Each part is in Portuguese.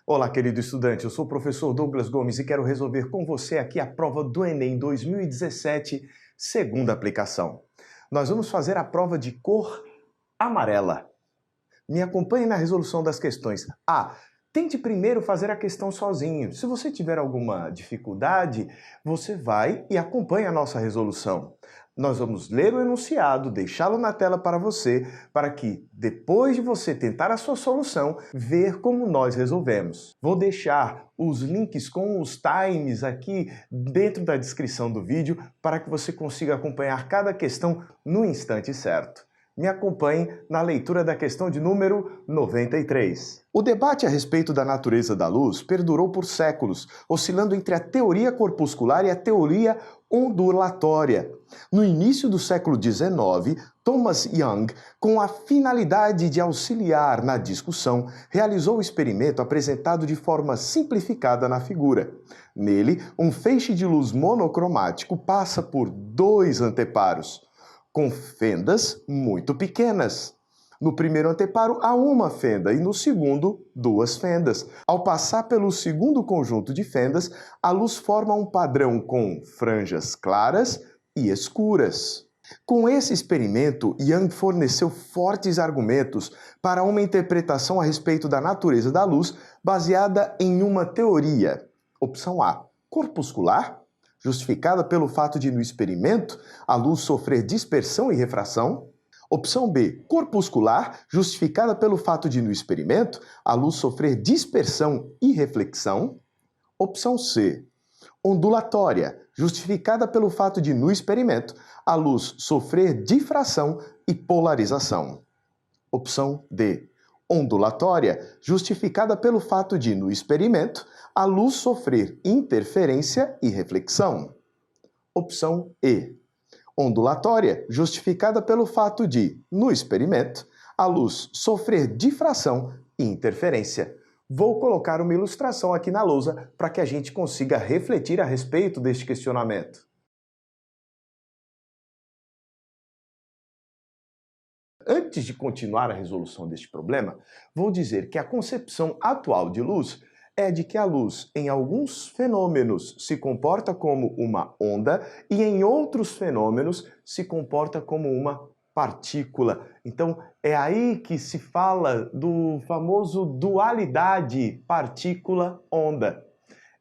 Olá, querido estudante, eu sou o professor Douglas Gomes e quero resolver com você aqui a prova do Enem 2017, segunda aplicação. Nós vamos fazer a prova de cor amarela. Me acompanhe na resolução das questões. Tente primeiro fazer a questão sozinho. Se você tiver alguma dificuldade, você vai e acompanha a nossa resolução. Nós vamos ler o enunciado, deixá-lo na tela para você, para que, depois de você tentar a sua solução, ver como nós resolvemos. Vou deixar os links com os times aqui dentro da descrição do vídeo, para que você consiga acompanhar cada questão no instante certo. Me acompanhe na leitura da questão de número 93. O debate a respeito da natureza da luz perdurou por séculos, oscilando entre a teoria corpuscular e a teoria ondulatória. No início do século XIX, Thomas Young, com a finalidade de auxiliar na discussão, realizou o experimento apresentado de forma simplificada na figura. Nele, um feixe de luz monocromático passa por dois anteparos, com fendas muito pequenas. No primeiro anteparo há uma fenda e no segundo, duas fendas. Ao passar pelo segundo conjunto de fendas, a luz forma um padrão com franjas claras e escuras. Com esse experimento, Young forneceu fortes argumentos para uma interpretação a respeito da natureza da luz baseada em uma teoria. Opção A, corpuscular, justificada pelo fato de, no experimento, a luz sofrer dispersão e refração. Opção B, corpuscular, justificada pelo fato de, no experimento, a luz sofrer dispersão e reflexão. Opção C, ondulatória, justificada pelo fato de, no experimento, a luz sofrer difração e polarização. Opção D, ondulatória, justificada pelo fato de, no experimento, a luz sofrer interferência e reflexão. Opção E, ondulatória, justificada pelo fato de, no experimento, a luz sofrer difração e interferência. Vou colocar uma ilustração aqui na lousa para que a gente consiga refletir a respeito deste questionamento. Antes de continuar a resolução deste problema, vou dizer que a concepção atual de luz é de que a luz, em alguns fenômenos, se comporta como uma onda e em outros fenômenos se comporta como uma partícula. Então, é aí que se fala do famoso dualidade partícula-onda.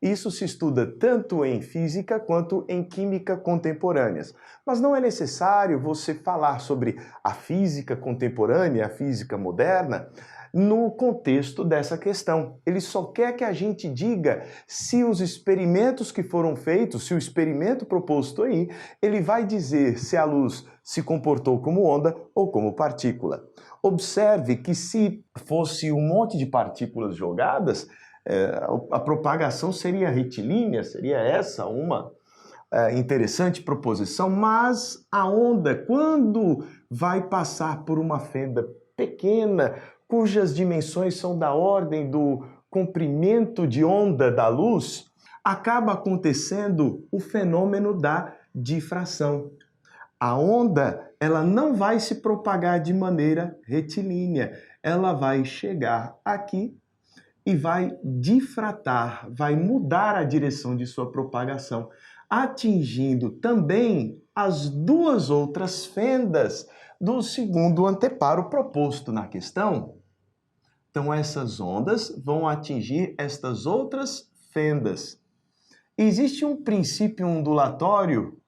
Isso se estuda tanto em física quanto em química contemporâneas. Mas não é necessário você falar sobre a física contemporânea, a física moderna, no contexto dessa questão. Ele só quer que a gente diga se os experimentos que foram feitos, se o experimento proposto aí, ele vai dizer se a luz se comportou como onda ou como partícula. Observe que se fosse um monte de partículas jogadas, a propagação seria retilínea, seria essa uma interessante proposição, mas a onda, quando vai passar por uma fenda pequena, cujas dimensões são da ordem do comprimento de onda da luz, acaba acontecendo o fenômeno da difração. A onda, ela não vai se propagar de maneira retilínea, ela vai chegar aqui e vai difratar, vai mudar a direção de sua propagação, atingindo também as duas outras fendas do segundo anteparo proposto na questão. Então, essas ondas vão atingir estas outras fendas. Existe um princípio ondulatório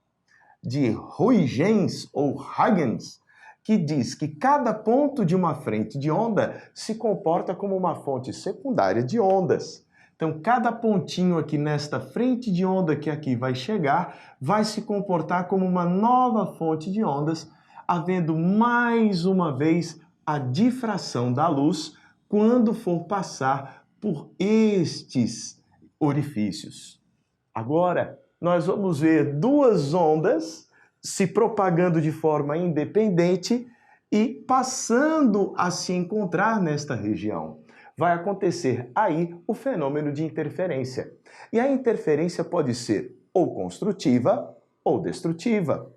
de Huygens ou Huygens, que diz que cada ponto de uma frente de onda se comporta como uma fonte secundária de ondas. Então, cada pontinho aqui nesta frente de onda que aqui vai chegar, vai se comportar como uma nova fonte de ondas, havendo mais uma vez a difração da luz quando for passar por estes orifícios. Agora, nós vamos ver duas ondas se propagando de forma independente e passando a se encontrar nesta região. Vai acontecer aí o fenômeno de interferência. E a interferência pode ser ou construtiva ou destrutiva.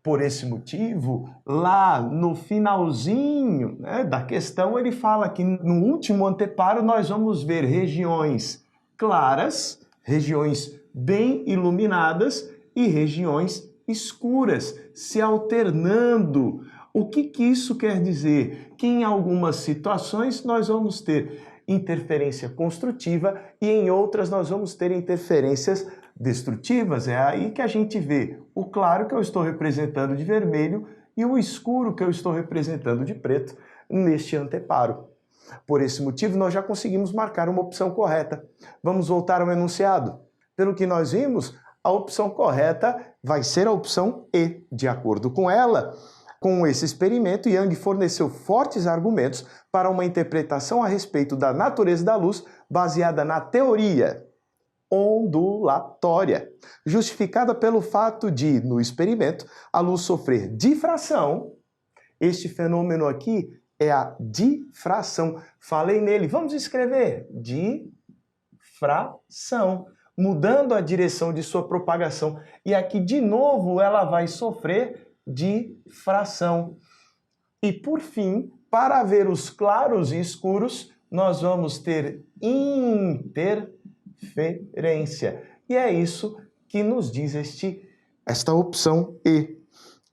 Por esse motivo, lá no finalzinho, né, da questão, ele fala que no último anteparo nós vamos ver regiões claras, regiões bem iluminadas e regiões escuras, se alternando. O que isso quer dizer? Que em algumas situações nós vamos ter interferência construtiva e em outras nós vamos ter interferências destrutivas. É aí que a gente vê o claro que eu estou representando de vermelho e o escuro que eu estou representando de preto neste anteparo. Por esse motivo, nós já conseguimos marcar uma opção correta. Vamos voltar ao enunciado. Pelo que nós vimos, a opção correta vai ser a opção E. De acordo com ela, com esse experimento, Young forneceu fortes argumentos para uma interpretação a respeito da natureza da luz baseada na teoria ondulatória, justificada pelo fato de, no experimento, a luz sofrer difração. Este fenômeno aqui é a difração. Falei nele. Vamos escrever difração, mudando a direção de sua propagação. E aqui, de novo, ela vai sofrer difração. E, por fim, para ver os claros e escuros, nós vamos ter interferência. E é isso que nos diz esta opção E.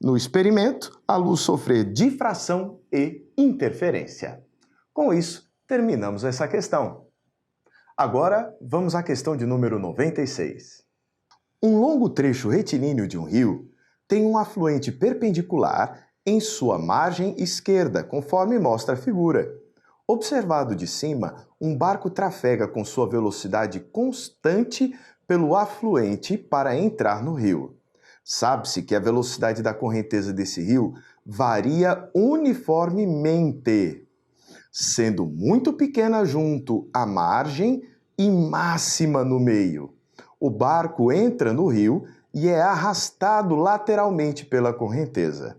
No experimento, a luz sofrer difração e interferência. Com isso, terminamos essa questão. Agora, vamos à questão de número 96. Um longo trecho retilíneo de um rio tem um afluente perpendicular em sua margem esquerda, conforme mostra a figura. Observado de cima, um barco trafega com sua velocidade constante pelo afluente para entrar no rio. Sabe-se que a velocidade da correnteza desse rio varia uniformemente, sendo muito pequena junto à margem e máxima no meio. O barco entra no rio e é arrastado lateralmente pela correnteza.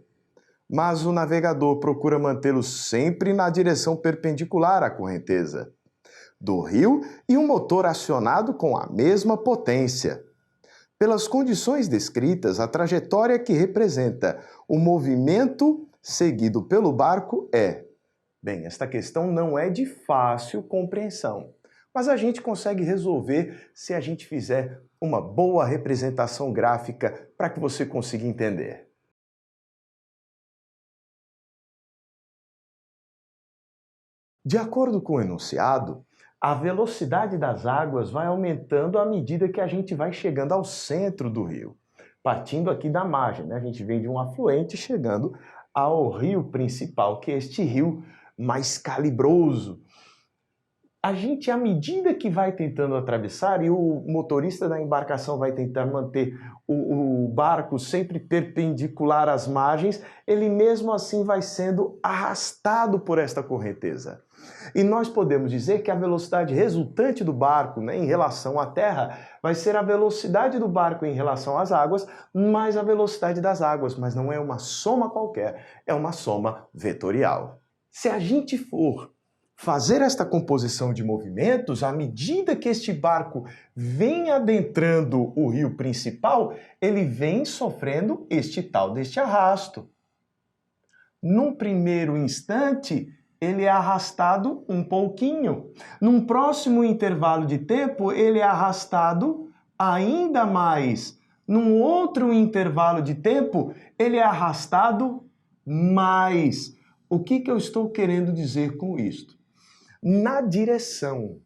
Mas o navegador procura mantê-lo sempre na direção perpendicular à correnteza do rio e um motor acionado com a mesma potência. Pelas condições descritas, a trajetória que representa o movimento seguido pelo barco é... Bem, esta questão não é de fácil compreensão, mas a gente consegue resolver se a gente fizer uma boa representação gráfica para que você consiga entender. De acordo com o enunciado, a velocidade das águas vai aumentando à medida que a gente vai chegando ao centro do rio. Partindo aqui da margem, né? A gente vem de um afluente chegando ao rio principal, que é este rio mais calibroso. A gente, à medida que vai tentando atravessar, e o motorista da embarcação vai tentar manter o barco sempre perpendicular às margens, ele mesmo assim vai sendo arrastado por esta correnteza. E nós podemos dizer que a velocidade resultante do barco, né, em relação à terra, vai ser a velocidade do barco em relação às águas, mais a velocidade das águas, mas não é uma soma qualquer, é uma soma vetorial. Se a gente for fazer esta composição de movimentos, à medida que este barco vem adentrando o rio principal, ele vem sofrendo deste arrasto. Num primeiro instante, ele é arrastado um pouquinho. Num próximo intervalo de tempo, ele é arrastado ainda mais. Num outro intervalo de tempo, ele é arrastado mais. O que eu estou querendo dizer com isto? Na direção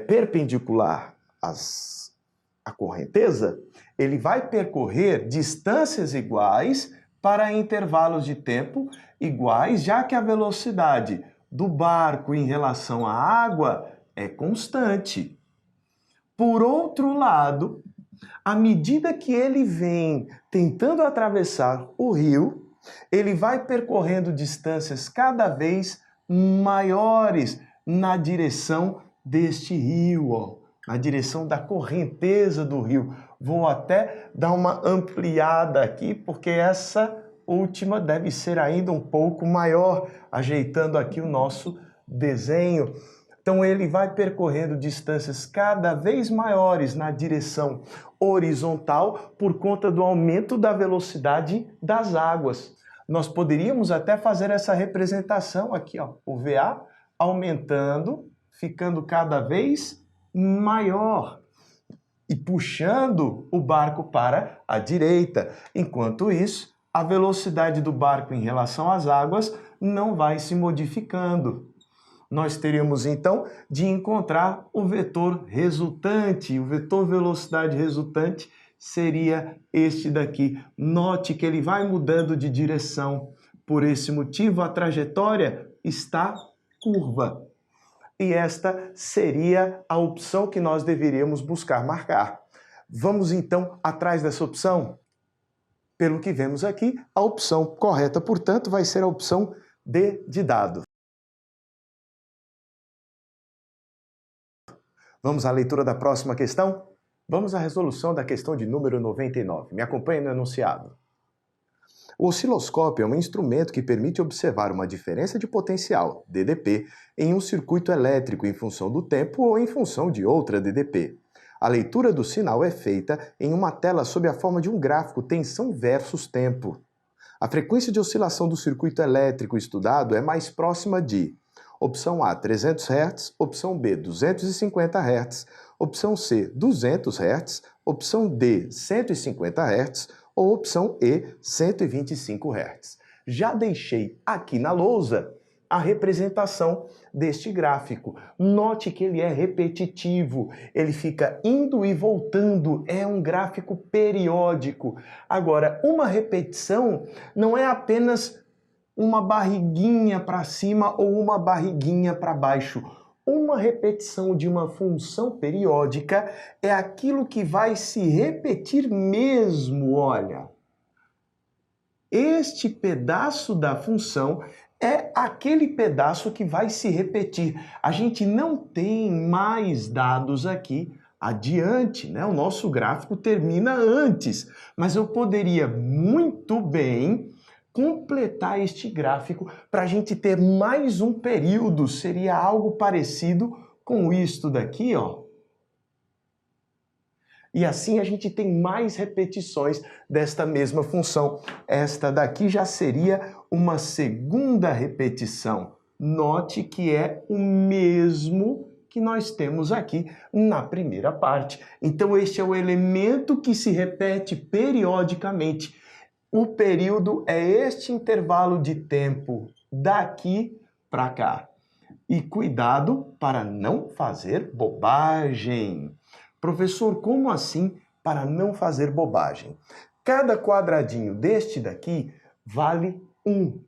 perpendicular à correnteza, ele vai percorrer distâncias iguais para intervalos de tempo iguais, já que a velocidade do barco em relação à água é constante. Por outro lado, à medida que ele vem tentando atravessar o rio, ele vai percorrendo distâncias cada vez maiores na direção deste rio, ó, na direção da correnteza do rio. Vou até dar uma ampliada aqui, porque essa última deve ser ainda um pouco maior, ajeitando aqui o nosso desenho. Então ele vai percorrendo distâncias cada vez maiores na direção horizontal por conta do aumento da velocidade das águas. Nós poderíamos até fazer essa representação aqui, ó, o VA aumentando, ficando cada vez maior e puxando o barco para a direita. Enquanto isso, a velocidade do barco em relação às águas não vai se modificando. Nós teríamos então de encontrar o vetor resultante. O vetor velocidade resultante seria este daqui. Note que ele vai mudando de direção. Por esse motivo, a trajetória está curva. E esta seria a opção que nós deveríamos buscar marcar. Vamos então atrás dessa opção? Pelo que vemos aqui, a opção correta, portanto, vai ser a opção D de dado. Vamos à leitura da próxima questão? Vamos à resolução da questão de número 99. Me acompanhe no enunciado. O osciloscópio é um instrumento que permite observar uma diferença de potencial, DDP, em um circuito elétrico em função do tempo ou em função de outra DDP. A leitura do sinal é feita em uma tela sob a forma de um gráfico tensão versus tempo. A frequência de oscilação do circuito elétrico estudado é mais próxima de opção A, 300 Hz, opção B, 250 Hz, opção C, 200 Hz, opção D, 150 Hz ou opção E, 125 Hz. Já deixei aqui na lousa a representação deste gráfico. Note que ele é repetitivo, ele fica indo e voltando, é um gráfico periódico. Agora, uma repetição não é apenas uma barriguinha para cima ou uma barriguinha para baixo. Uma repetição de uma função periódica é aquilo que vai se repetir mesmo, olha. Este pedaço da função é aquele pedaço que vai se repetir. A gente não tem mais dados aqui adiante, né? O nosso gráfico termina antes, mas eu poderia muito bem completar este gráfico para a gente ter mais um período. Seria algo parecido com isto daqui, ó. E assim a gente tem mais repetições desta mesma função. Esta daqui já seria uma segunda repetição. Note que é o mesmo que nós temos aqui na primeira parte. Então este é o elemento que se repete periodicamente. O período é este intervalo de tempo daqui para cá. E cuidado para não fazer bobagem. Professor, como assim para não fazer bobagem? Cada quadradinho deste daqui vale 1.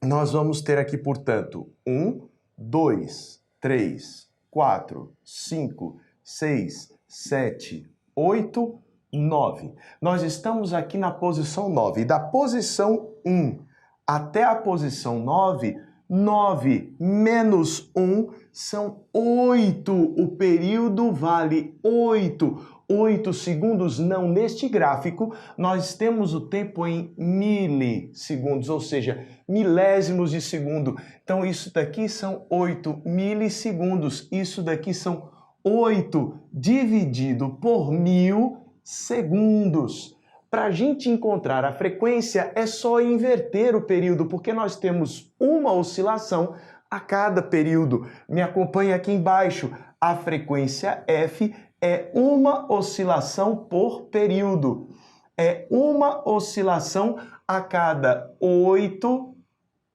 Nós vamos ter aqui, portanto, 1, 2, 3, 4, 5, 6, 7, 8, 9. Nós estamos aqui na posição 9. E da posição 1 até a posição 9, 9 menos 1 são 8. O período vale 8. 8 segundos não. Neste gráfico, nós temos o tempo em milissegundos, ou seja, milésimos de segundo. Então, isso daqui são 8 milissegundos. Isso daqui são 8 dividido por 1000 segundos. Para a gente encontrar a frequência, é só inverter o período, porque nós temos uma oscilação a cada período. Me acompanhe aqui embaixo. A frequência F é uma oscilação por período. É uma oscilação a cada 8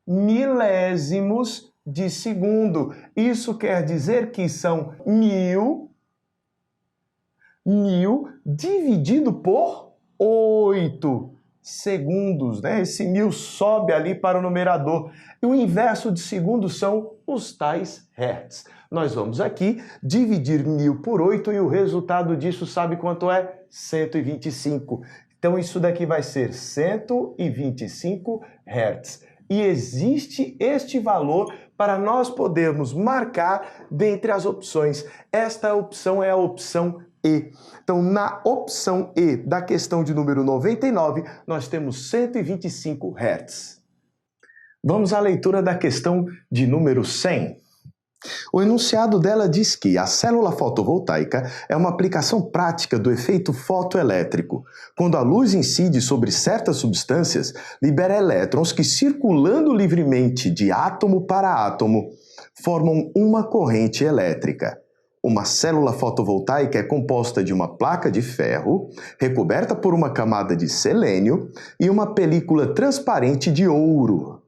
milésimos de segundo. Isso quer dizer que são 1000 dividido por 8 segundos, né? Esse 1000 sobe ali para o numerador. E o inverso de segundos são os tais hertz. Nós vamos aqui dividir 1000 por 8 e o resultado disso sabe quanto é? 125. Então isso daqui vai ser 125 hertz. E existe este valor para nós podermos marcar dentre as opções. Esta opção é a opção E. Então, na opção E da questão de número 99, nós temos 125 Hz. Vamos à leitura da questão de número 100. O enunciado dela diz que a célula fotovoltaica é uma aplicação prática do efeito fotoelétrico. Quando a luz incide sobre certas substâncias, libera elétrons que, circulando livremente de átomo para átomo, formam uma corrente elétrica. Uma célula fotovoltaica é composta de uma placa de ferro, recoberta por uma camada de selênio e uma película transparente de ouro.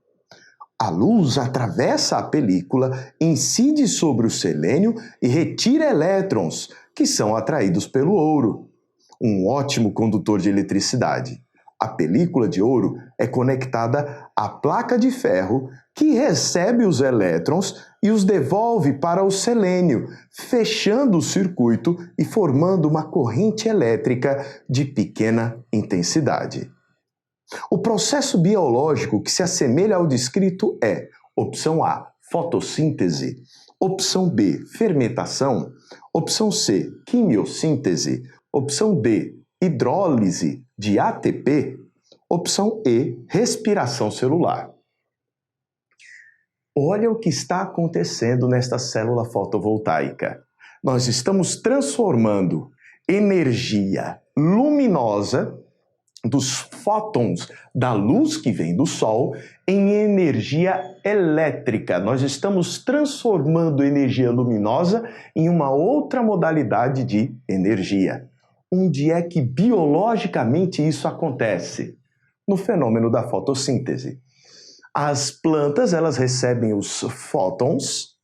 A luz atravessa a película, incide sobre o selênio e retira elétrons, que são atraídos pelo ouro. Um ótimo condutor de eletricidade. A película de ouro é conectada à placa de ferro, que recebe os elétrons e os devolve para o selênio, fechando o circuito e formando uma corrente elétrica de pequena intensidade. O processo biológico que se assemelha ao descrito é: opção A, fotossíntese; opção B, fermentação; opção C, quimiossíntese; opção D, hidrólise de ATP; opção E, respiração celular. Olha o que está acontecendo nesta célula fotovoltaica. Nós estamos transformando energia luminosa dos fótons da luz que vem do Sol em energia elétrica. Nós estamos transformando energia luminosa em uma outra modalidade de energia. Onde é que biologicamente isso acontece? No fenômeno da fotossíntese. As plantas, elas recebem os fótons,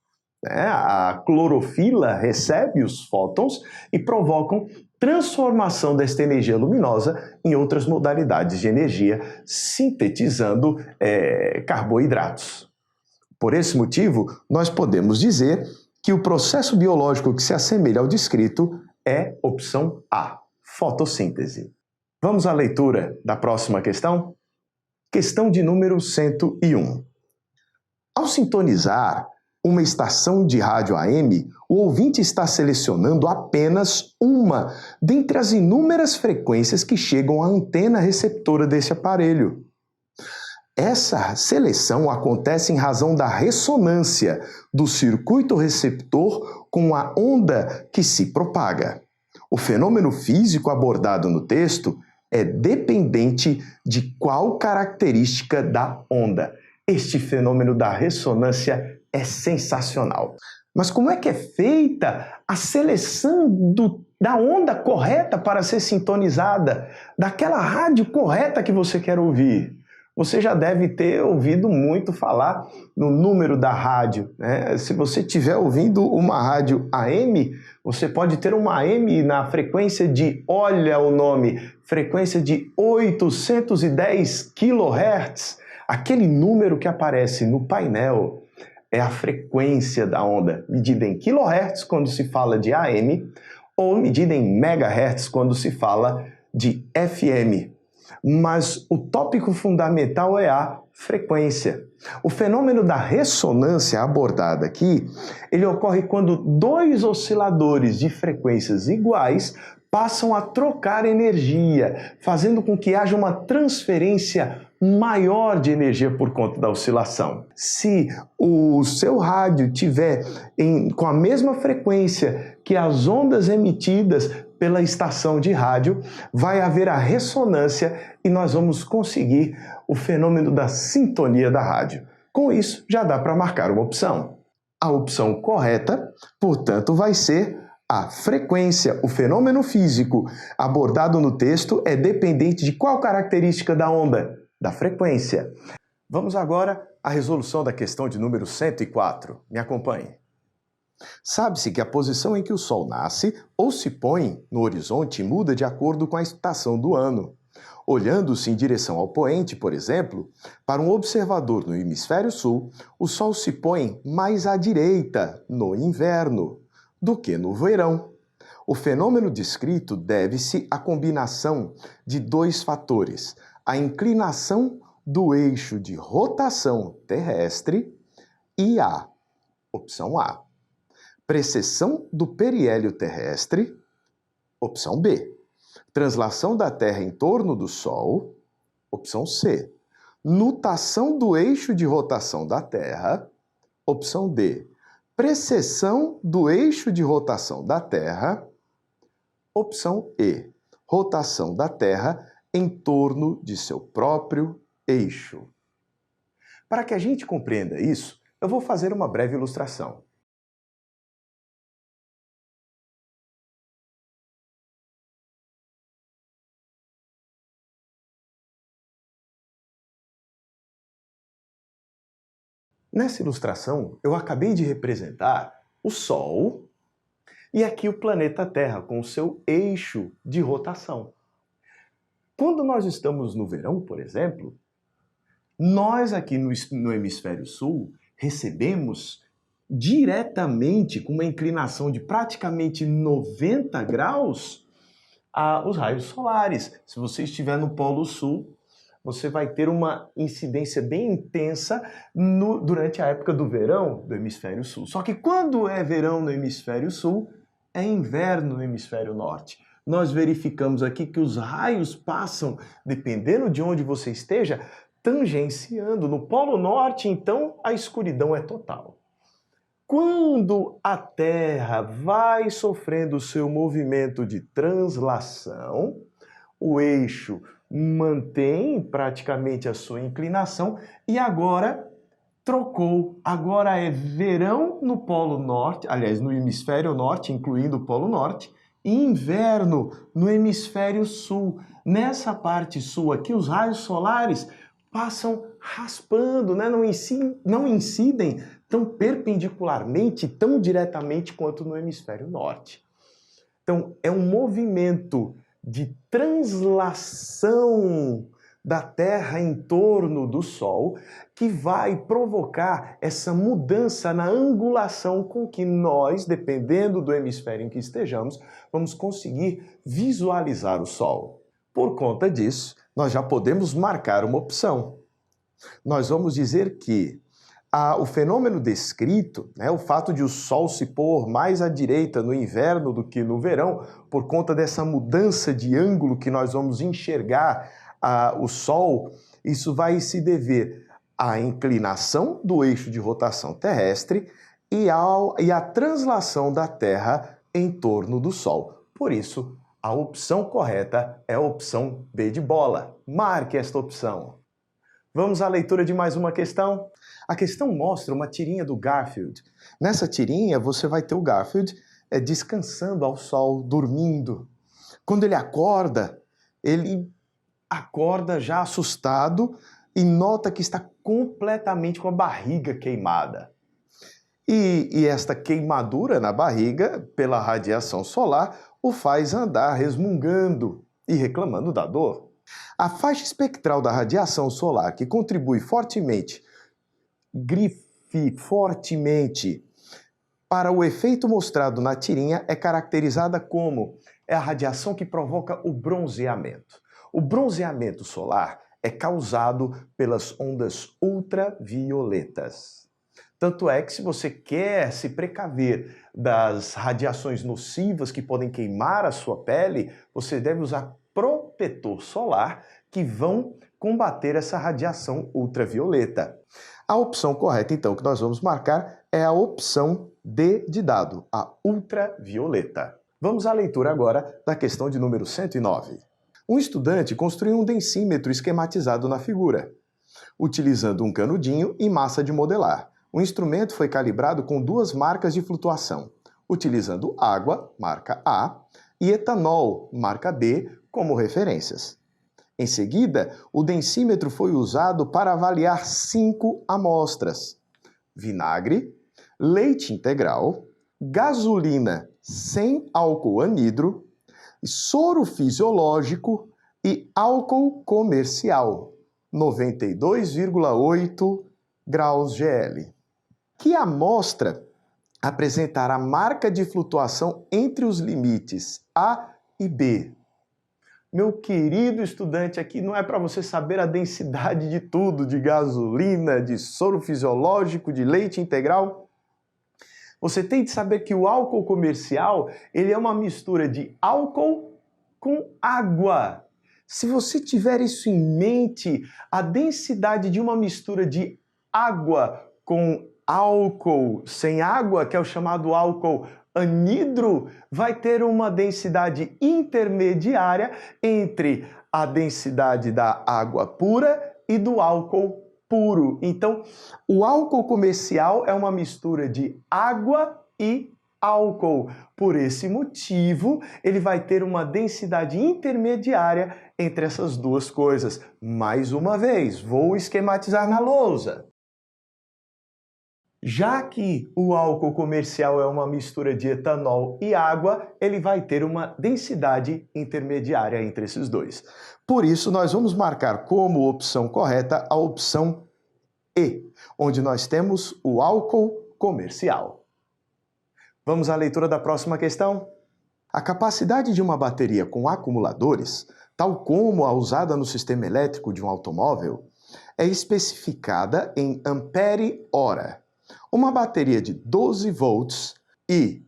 a clorofila recebe os fótons e provocam transformação desta energia luminosa em outras modalidades de energia, sintetizando carboidratos. Por esse motivo, nós podemos dizer que o processo biológico que se assemelha ao descrito é opção A, fotossíntese. Vamos à leitura da próxima questão? Questão de número 101. Ao sintonizar uma estação de rádio AM, o ouvinte está selecionando apenas uma dentre as inúmeras frequências que chegam à antena receptora desse aparelho. Essa seleção acontece em razão da ressonância do circuito receptor com a onda que se propaga. O fenômeno físico abordado no texto é dependente de qual característica da onda. Este fenômeno da ressonância é sensacional. Mas como é que é feita a seleção da onda correta para ser sintonizada, daquela rádio correta que você quer ouvir? Você já deve ter ouvido muito falar no número da rádio, né? Se você estiver ouvindo uma rádio AM, você pode ter uma AM na frequência de, olha o nome, frequência de 810 kHz. Aquele número que aparece no painel é a frequência da onda, medida em kHz quando se fala de AM, ou medida em megahertz quando se fala de FM. Mas o tópico fundamental é a frequência. O fenômeno da ressonância abordado aqui, ele ocorre quando dois osciladores de frequências iguais passam a trocar energia, fazendo com que haja uma transferência maior de energia por conta da oscilação. Se o seu rádio tiver com a mesma frequência que as ondas emitidas pela estação de rádio, vai haver a ressonância e nós vamos conseguir o fenômeno da sintonia da rádio. Com isso, já dá para marcar uma opção. A opção correta, portanto, vai ser a frequência. O fenômeno físico abordado no texto é dependente de qual característica da onda? Da frequência. Vamos agora à resolução da questão de número 104. Me acompanhe. Sabe-se que a posição em que o Sol nasce ou se põe no horizonte muda de acordo com a estação do ano. Olhando-se em direção ao poente, por exemplo, para um observador no hemisfério sul, o Sol se põe mais à direita no inverno do que no verão. O fenômeno descrito deve-se à combinação de dois fatores: a inclinação do eixo de rotação terrestre e a opção A, precessão do periélio terrestre, opção B, translação da Terra em torno do Sol, opção C, nutação do eixo de rotação da Terra, opção D, Precessão do eixo de rotação da Terra. Opção E, rotação da Terra em torno de seu próprio eixo. Para que a gente compreenda isso, eu vou fazer uma breve ilustração. Nessa ilustração, eu acabei de representar o Sol e aqui o planeta Terra com o seu eixo de rotação. Quando nós estamos no verão, por exemplo, nós aqui no hemisfério sul recebemos diretamente, com uma inclinação de praticamente 90 graus, os raios solares. Se você estiver no Polo Sul, você vai ter uma incidência bem intensa durante a época do verão do hemisfério sul. Só que quando é verão no hemisfério sul, é inverno no hemisfério norte. Nós verificamos aqui que os raios passam, dependendo de onde você esteja, tangenciando. No Polo Norte, então, a escuridão é total. Quando a Terra vai sofrendo o seu movimento de translação, o eixo mantém praticamente a sua inclinação e agora trocou. Agora é verão no Polo Norte, aliás, no hemisfério norte, incluindo o Polo Norte, e inverno no hemisfério sul. Nessa parte sul aqui, os raios solares passam raspando, né? Não incidem tão perpendicularmente, tão diretamente quanto no hemisfério norte. Então, é um movimento de translação da Terra em torno do Sol que vai provocar essa mudança na angulação com que nós, dependendo do hemisfério em que estejamos, vamos conseguir visualizar o Sol. Por conta disso, nós já podemos marcar uma opção. Nós vamos dizer que o fenômeno descrito, né, o fato de o Sol se pôr mais à direita no inverno do que no verão, por conta dessa mudança de ângulo que nós vamos enxergar o Sol, isso vai se dever à inclinação do eixo de rotação terrestre e à translação da Terra em torno do Sol. Por isso, a opção correta é a opção B de bola. Marque esta opção. Vamos à leitura de mais uma questão? A questão mostra uma tirinha do Garfield. Nessa tirinha, você vai ter o Garfield descansando ao sol, dormindo. Quando ele acorda já assustado e nota que está completamente com a barriga queimada. E esta queimadura na barriga, pela radiação solar, o faz andar resmungando e reclamando da dor. A faixa espectral da radiação solar, que contribui fortemente para o efeito mostrado na tirinha, é caracterizada como a radiação que provoca o bronzeamento. O bronzeamento solar é causado pelas ondas ultravioletas. Tanto é que se você quer se precaver das radiações nocivas que podem queimar a sua pele, você deve usar protetor solar que vão combater essa radiação ultravioleta. A opção correta, então, que nós vamos marcar é a opção D de dado, a ultravioleta. Vamos à leitura agora da questão de número 109. Um estudante construiu um densímetro esquematizado na figura, utilizando um canudinho e massa de modelar. O instrumento foi calibrado com duas marcas de flutuação, utilizando água, marca A, e etanol, marca B, como referências. Em seguida, o densímetro foi usado para avaliar 5 amostras: vinagre, leite integral, gasolina sem álcool anidro, soro fisiológico e álcool comercial, 92,8 graus GL. Que amostra apresentará marca de flutuação entre os limites A e B? Meu querido estudante, aqui não é para você saber a densidade de tudo, de gasolina, de soro fisiológico, de leite integral. Você tem de saber que o álcool comercial, ele é uma mistura de álcool com água. Se você tiver isso em mente, a densidade de uma mistura de água com álcool sem água, que é o chamado álcool anidro, vai ter uma densidade intermediária entre a densidade da água pura e do álcool puro. Então, o álcool comercial é uma mistura de água e álcool. Por esse motivo, ele vai ter uma densidade intermediária entre essas duas coisas. Mais uma vez, vou esquematizar na lousa. Já que o álcool comercial é uma mistura de etanol e água, ele vai ter uma densidade intermediária entre esses dois. Por isso, nós vamos marcar como opção correta a opção E, onde nós temos o álcool comercial. Vamos à leitura da próxima questão? A capacidade de uma bateria com acumuladores, tal como a usada no sistema elétrico de um automóvel, é especificada em ampere-hora. Uma bateria de 12 volts e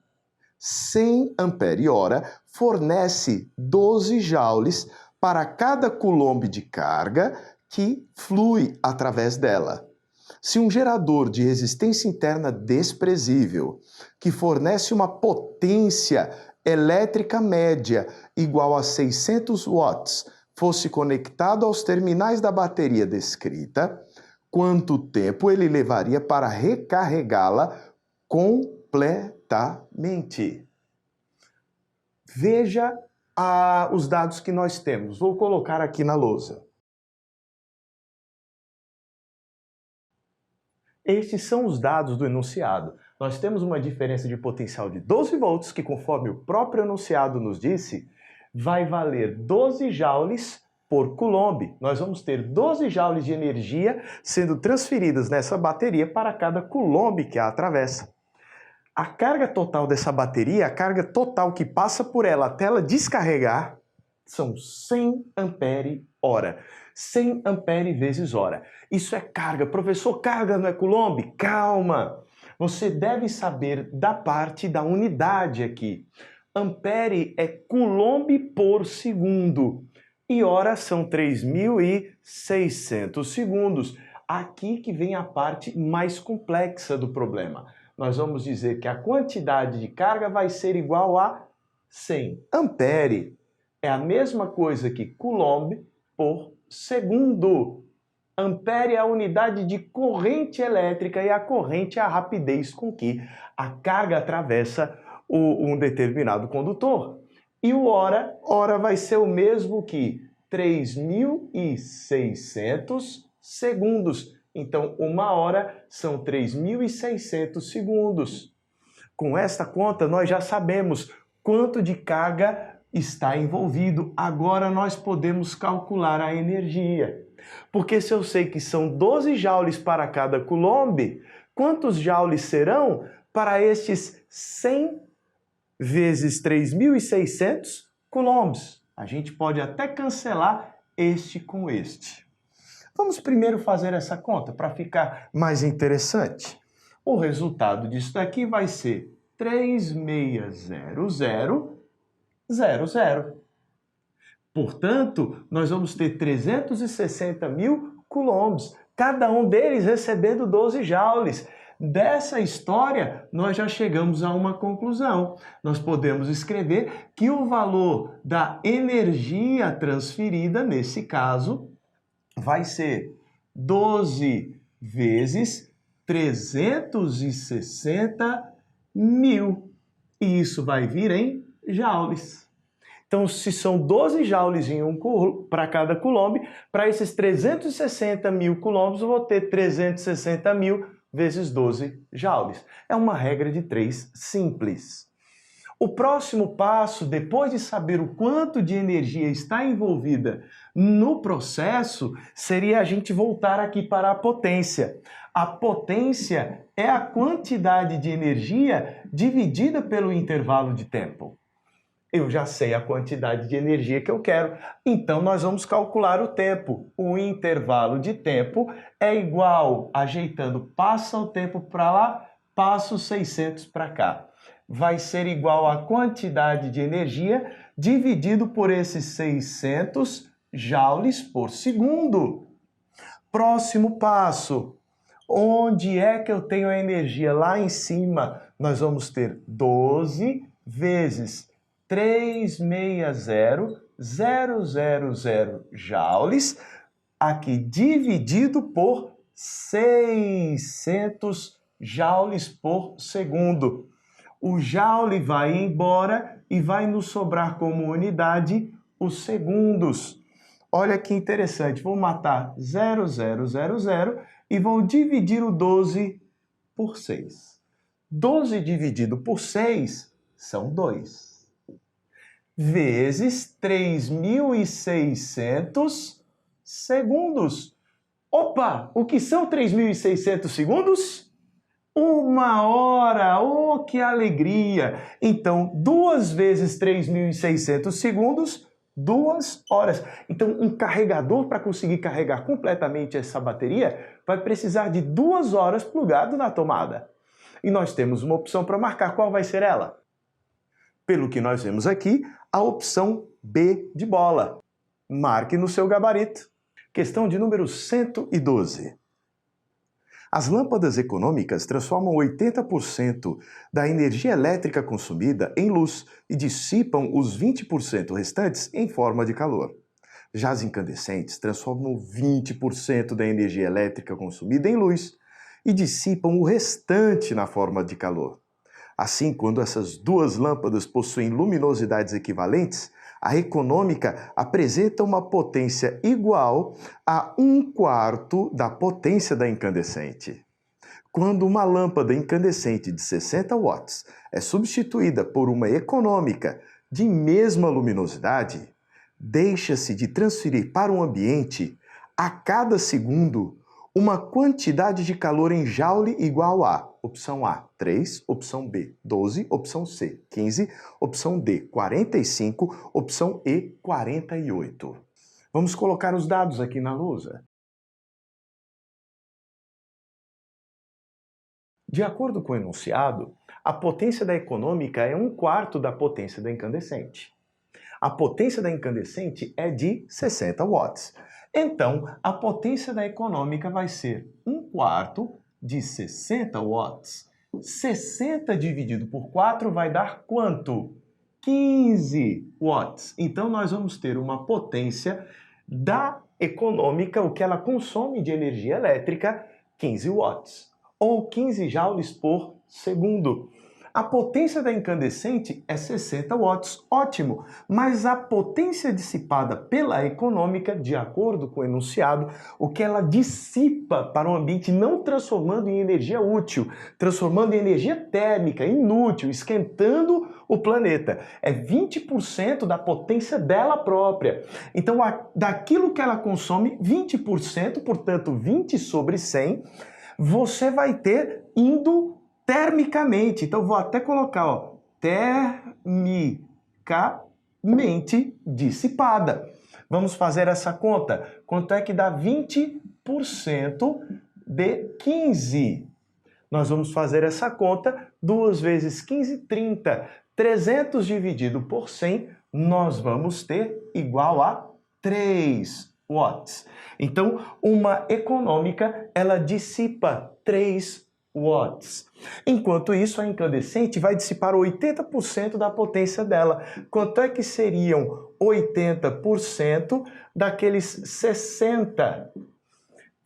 100 ampere-hora fornece 12 joules para cada coulomb de carga que flui através dela. Se um gerador de resistência interna desprezível, que fornece uma potência elétrica média igual a 600 watts, fosse conectado aos terminais da bateria descrita, quanto tempo ele levaria para recarregá-la completamente? Veja os dados que nós temos. Vou colocar aqui na lousa. Estes são os dados do enunciado. Nós temos uma diferença de potencial de 12 volts, que conforme o próprio enunciado nos disse, vai valer 12 joules por coulomb. Nós vamos ter 12 joules de energia sendo transferidas nessa bateria para cada coulomb que a atravessa. A carga total dessa bateria, a carga total que passa por ela até ela descarregar, são 100 ampere-hora. 100 ampere vezes hora. Isso é carga. Professor, carga não é coulomb? Calma! Você deve saber da parte da unidade aqui. Ampere é coulomb por segundo. E hora são 3.600 segundos. Aqui que vem a parte mais complexa do problema. Nós vamos dizer que a quantidade de carga vai ser igual a 100. Ampere é a mesma coisa que coulomb por segundo. Ampere é a unidade de corrente elétrica e a corrente é a rapidez com que a carga atravessa um determinado condutor. E o hora vai ser o mesmo que 3.600 segundos. Então, uma hora são 3.600 segundos. Com esta conta, nós já sabemos quanto de carga está envolvido. Agora nós podemos calcular a energia. Porque se eu sei que são 12 joules para cada coulomb, quantos joules serão para estes 100 vezes 3.600 coulombs? A gente pode até cancelar este com este. Vamos primeiro fazer essa conta para ficar mais interessante. O resultado disso daqui vai ser 3600,00. Portanto, nós vamos ter 360.000 coulombs, cada um deles recebendo 12 joules. Dessa história, nós já chegamos a uma conclusão. Nós podemos escrever que o valor da energia transferida, nesse caso, vai ser 12 vezes 360.000. E isso vai vir em joules. Então, se são 12 joules para cada coulomb, para esses 360.000 coulombs, eu vou ter 360.000 vezes 12 joules. É uma regra de 3 simples. O próximo passo, depois de saber o quanto de energia está envolvida no processo, seria a gente voltar aqui para a potência. A potência é a quantidade de energia dividida pelo intervalo de tempo. Eu já sei a quantidade de energia que eu quero, então nós vamos calcular o tempo. O intervalo de tempo é igual, ajeitando, passa o tempo para lá, passa os 600 para cá. Vai ser igual à quantidade de energia dividido por esses 600 joules por segundo. Próximo passo, Onde é que eu tenho a energia? Lá em cima, nós vamos ter 12 vezes 360,000 joules, aqui dividido por 600 joules por segundo. O joule vai embora e vai nos sobrar como unidade os segundos. Olha que interessante, vou matar 0000 e vou dividir o 12 por 6. 12 dividido por 6 são 2. Vezes 3.600 segundos. Opa, o que são 3.600 segundos? 1 hora, oh, que alegria! Então, 2 vezes 3.600 segundos, 2 horas. Então, um carregador, para conseguir carregar completamente essa bateria, vai precisar de 2 horas plugado na tomada. E nós temos uma opção para marcar. Qual vai ser ela? Pelo que nós vemos aqui, a opção B de bola. Marque no seu gabarito. Questão de número 112. As lâmpadas econômicas transformam 80% da energia elétrica consumida em luz e dissipam os 20% restantes em forma de calor. Já as incandescentes transformam 20% da energia elétrica consumida em luz e dissipam o restante na forma de calor. Assim, quando essas duas lâmpadas possuem luminosidades equivalentes, a econômica apresenta uma potência igual a 1/4 da potência da incandescente. Quando uma lâmpada incandescente de 60 watts é substituída por uma econômica de mesma luminosidade, deixa-se de transferir para o ambiente, a cada segundo, uma quantidade de calor em joule igual a opção A, 3, opção B, 12, opção C, 15, opção D, 45, opção E, 48. Vamos colocar os dados aqui na lousa. De acordo com o enunciado, a potência da econômica é 1/4 da potência da incandescente. A potência da incandescente é de 60 watts. Então, a potência da econômica vai ser 1/4 de 60 watts. 60 dividido por 4 vai dar quanto? 15 watts. Então, nós vamos ter uma potência da econômica, o que ela consome de energia elétrica, 15 watts, ou 15 joules por segundo. A potência da incandescente é 60 watts, ótimo, mas a potência dissipada pela econômica, de acordo com o enunciado, o que ela dissipa para o ambiente, não transformando em energia útil, transformando em energia térmica, inútil, esquentando o planeta, é 20% da potência dela própria. Então, daquilo que ela consome, 20%, portanto 20 sobre 100, você vai ter indo termicamente. Então, vou até colocar, ó, termicamente dissipada. Vamos fazer essa conta. Quanto é que dá 20% de 15? Nós vamos fazer essa conta. 2 vezes 15, 30. 300 dividido por 100, nós vamos ter igual a 3 watts. Então, uma econômica, ela dissipa 3 watts. Enquanto isso, a incandescente vai dissipar 80% da potência dela. Quanto é que seriam 80% daqueles 60?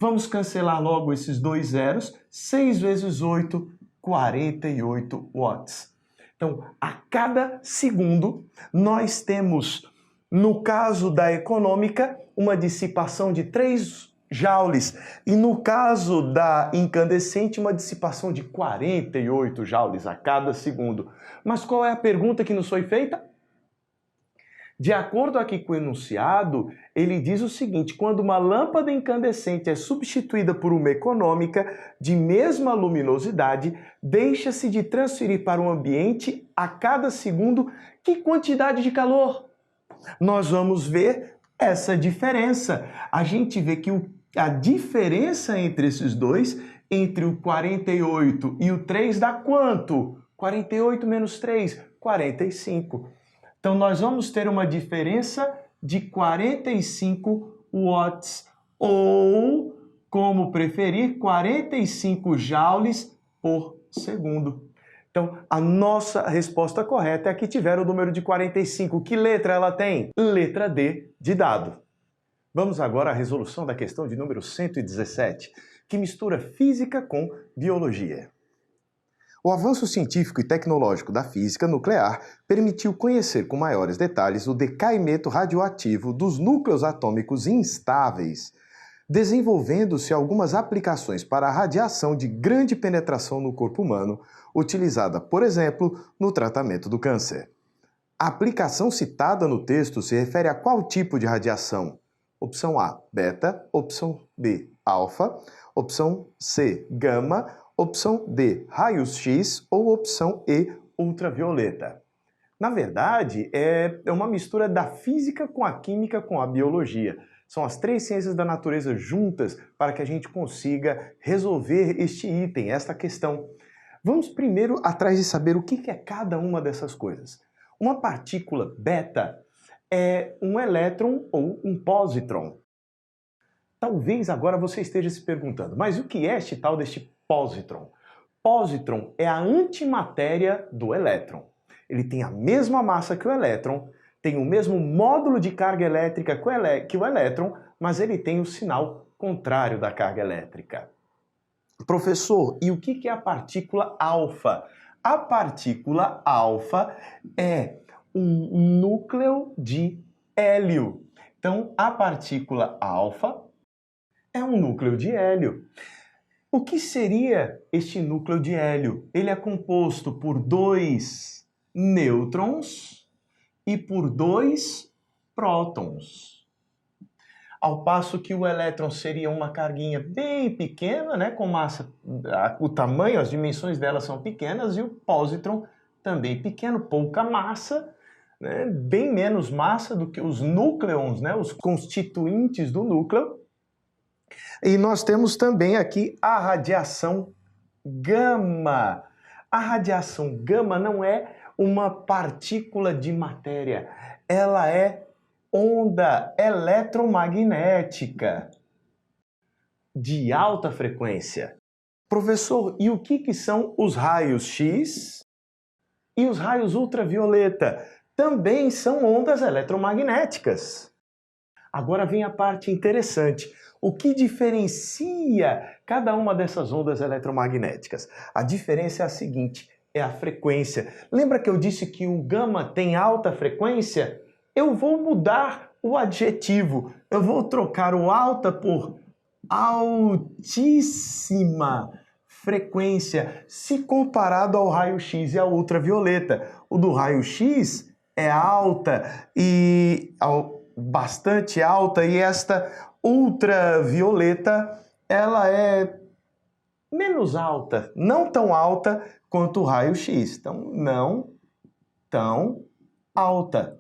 Vamos cancelar logo esses dois zeros. 6 vezes 8, 48 watts. Então, a cada segundo, nós temos, no caso da econômica, uma dissipação de 3 joules e no caso da incandescente, uma dissipação de 48 joules a cada segundo. Mas qual é a pergunta que nos foi feita? De acordo aqui com o enunciado, ele diz o seguinte: quando uma lâmpada incandescente é substituída por uma econômica de mesma luminosidade, deixa-se de transferir para o ambiente a cada segundo que quantidade de calor? Nós vamos ver essa diferença. A gente vê que a diferença entre esses dois, entre o 48 e o 3, dá quanto? 48 menos 3, 45. Então, nós vamos ter uma diferença de 45 watts, ou como preferir 45 joules por segundo. Então, a nossa resposta correta é a que tiver o número de 45. Que letra ela tem? Letra D de dado. Vamos agora à resolução da questão de número 117, que mistura física com biologia. O avanço científico e tecnológico da física nuclear permitiu conhecer com maiores detalhes o decaimento radioativo dos núcleos atômicos instáveis, desenvolvendo-se algumas aplicações para a radiação de grande penetração no corpo humano, utilizada, por exemplo, no tratamento do câncer. A aplicação citada no texto se refere a qual tipo de radiação? Opção A, beta, opção B, alfa, opção C, gama, opção D, raios X ou opção E, ultravioleta. Na verdade, é uma mistura da física com a química com a biologia. São as três ciências da natureza juntas para que a gente consiga resolver este item, esta questão. Vamos primeiro atrás de saber o que é cada uma dessas coisas. Uma partícula beta é um elétron ou um pósitron. Talvez agora você esteja se perguntando, mas o que é este tal deste pósitron? Pósitron é a antimatéria do elétron. Ele tem a mesma massa que o elétron, tem o mesmo módulo de carga elétrica que o elétron, mas ele tem o sinal contrário da carga elétrica. Professor, e o que é a partícula alfa? A partícula alfa é um núcleo de hélio. Então, a partícula alfa é um núcleo de hélio. O que seria este núcleo de hélio? Ele é composto por 2 nêutrons e por 2 prótons. Ao passo que o elétron seria uma carguinha bem pequena, né, com massa, o tamanho, as dimensões dela são pequenas, e o pósitron também pequeno, pouca massa, né, bem menos massa do que os núcleons, né, os constituintes do núcleo. E nós temos também aqui a radiação gama. A radiação gama não é uma partícula de matéria, ela é onda eletromagnética de alta frequência. Professor, e o que são os raios X e os raios ultravioleta? Também são ondas eletromagnéticas. Agora vem a parte interessante. O que diferencia cada uma dessas ondas eletromagnéticas? A diferença é a seguinte, é a frequência. Lembra que eu disse que o gama tem alta frequência? Eu vou mudar o adjetivo. Eu vou trocar o alta por altíssima frequência, se comparado ao raio-x e ao ultravioleta. O do raio-x é alta e bastante alta, e esta ultravioleta ela é menos alta, não tão alta quanto o raio-x. Então, não tão alta.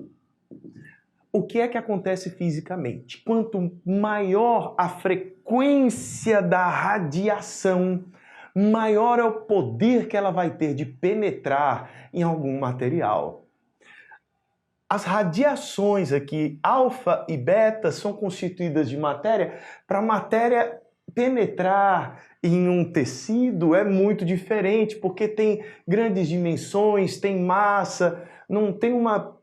O que é que acontece fisicamente? Quanto maior a frequência da radiação, maior é o poder que ela vai ter de penetrar em algum material. As radiações aqui, alfa e beta, são constituídas de matéria. Para a matéria penetrar em um tecido é muito diferente, porque tem grandes dimensões, tem massa, não tem uma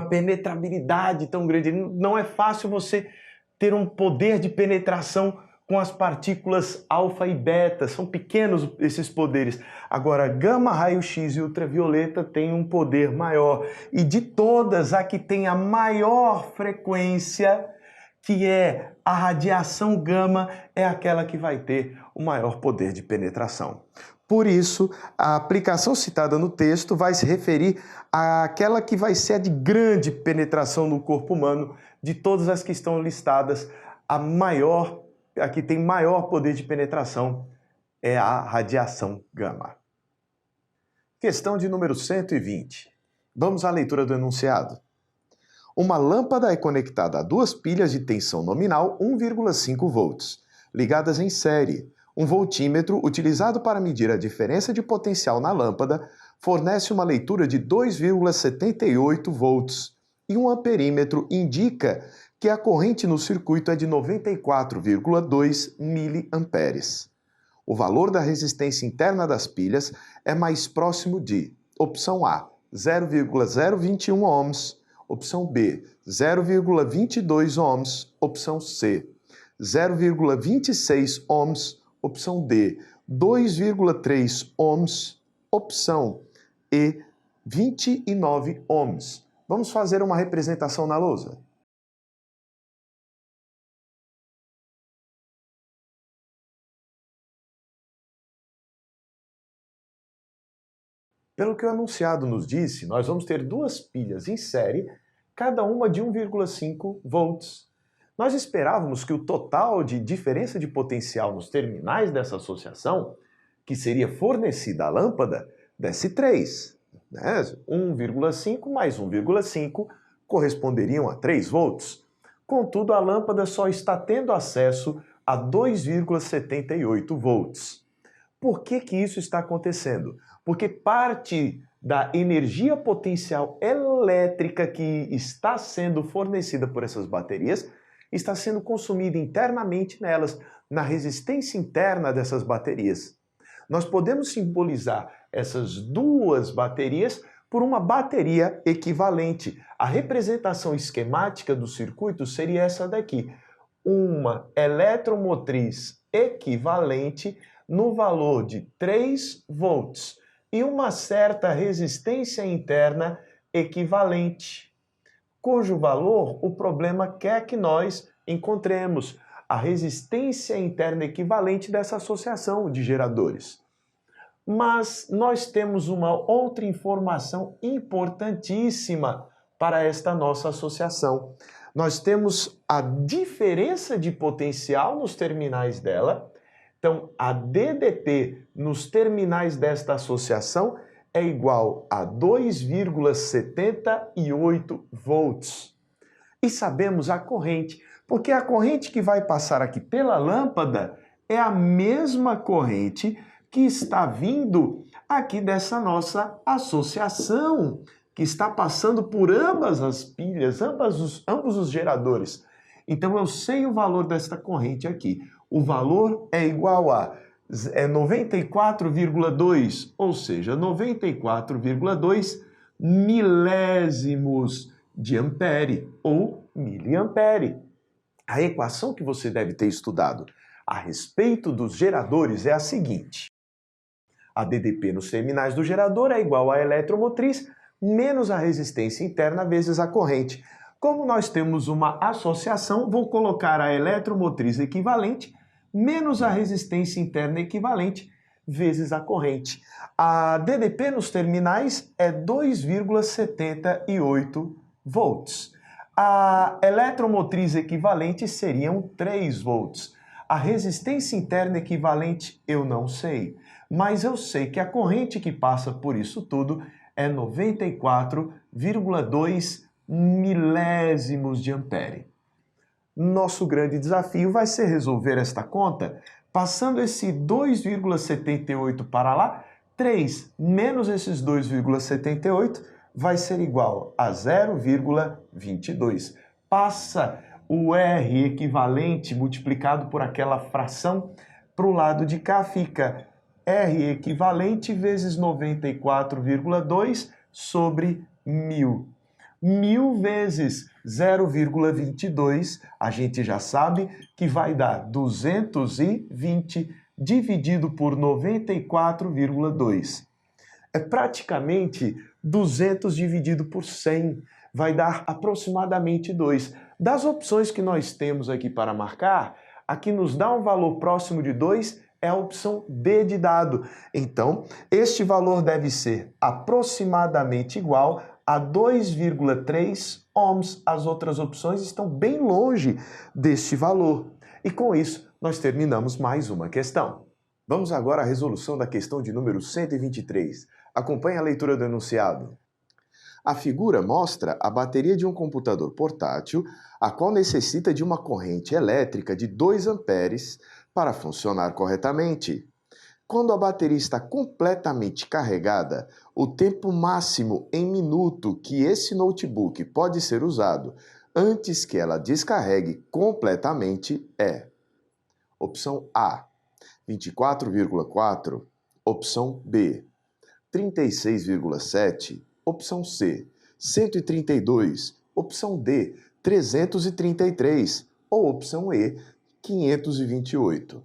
penetrabilidade tão grande. Não é fácil você ter um poder de penetração com as partículas alfa e beta, são pequenos esses poderes. Agora, gama, raio-x e ultravioleta têm um poder maior. E de todas, a que tem a maior frequência, que é a radiação gama, é aquela que vai ter o maior poder de penetração. Por isso, a aplicação citada no texto vai se referir àquela que vai ser a de grande penetração no corpo humano. De todas as que estão listadas, a que tem maior poder de penetração é a radiação gama. Questão de número 120. Vamos à leitura do enunciado. Uma lâmpada é conectada a 2 pilhas de tensão nominal 1,5 volts, ligadas em série. Um voltímetro, utilizado para medir a diferença de potencial na lâmpada, fornece uma leitura de 2,78 volts e um amperímetro indica que a corrente no circuito é de 94,2 miliamperes. O valor da resistência interna das pilhas é mais próximo de, opção A, 0,021 ohms, opção B, 0,22 ohms, opção C, 0,26 ohms, opção D, 2,3 ohms, opção E, 29 ohms. Vamos fazer uma representação na lousa. Pelo que o anunciado nos disse, nós vamos ter duas pilhas em série, cada uma de 1,5 volts. Nós esperávamos que o total de diferença de potencial nos terminais dessa associação, que seria fornecida à lâmpada, desse 3. 1,5 mais 1,5 corresponderiam a 3 volts. Contudo, a lâmpada só está tendo acesso a 2,78 volts. Por que isso está acontecendo? Porque parte da energia potencial elétrica que está sendo fornecida por essas baterias está sendo consumida internamente nelas, na resistência interna dessas baterias. Nós podemos simbolizar essas duas baterias por uma bateria equivalente. A representação esquemática do circuito seria essa daqui: uma eletromotriz equivalente no valor de 3 volts e uma certa resistência interna equivalente, cujo valor o problema quer que nós encontremos, a resistência interna equivalente dessa associação de geradores. Mas nós temos uma outra informação importantíssima para esta nossa associação. Nós temos a diferença de potencial nos terminais dela. Então, a DDP nos terminais desta associação é igual a 2,78 volts. E sabemos a corrente, porque a corrente que vai passar aqui pela lâmpada é a mesma corrente que está vindo aqui dessa nossa associação, que está passando por ambas as pilhas, ambos os geradores. Então eu sei o valor desta corrente aqui. O valor é igual a 94,2, ou seja, 94,2 milésimos de ampere ou miliampere. A equação que você deve ter estudado a respeito dos geradores é a seguinte: a DDP nos terminais do gerador é igual à eletromotriz menos a resistência interna vezes a corrente. Como nós temos uma associação, vou colocar a eletromotriz equivalente menos a resistência interna equivalente vezes a corrente. A DDP nos terminais é 2,78 volts. A eletromotriz equivalente seriam 3 volts. A resistência interna equivalente eu não sei, mas eu sei que a corrente que passa por isso tudo é 94,2 milésimos de ampere. Nosso grande desafio vai ser resolver esta conta passando esse 2,78 para lá. 3 menos esses 2,78 vai ser igual a 0,22. Passa o R equivalente multiplicado por aquela fração para o lado de cá, fica R equivalente vezes 94,2 sobre 1000. 1000 vezes 0,22, a gente já sabe que vai dar 220 dividido por 94,2. É praticamente 200 dividido por 100, vai dar aproximadamente 2. Das opções que nós temos aqui para marcar, a que nos dá um valor próximo de 2 é a opção D de dado. Então, este valor deve ser aproximadamente igual a 2,3 ohms. As outras opções estão bem longe deste valor. E com isso, nós terminamos mais uma questão. Vamos agora à resolução da questão de número 123. Acompanhe a leitura do enunciado. A figura mostra a bateria de um computador portátil, a qual necessita de uma corrente elétrica de 2 amperes para funcionar corretamente. Quando a bateria está completamente carregada, o tempo máximo em minuto que esse notebook pode ser usado antes que ela descarregue completamente é: opção A, 24,4, opção B, 36,7, opção C, 132, opção D, 333 ou opção E, 528.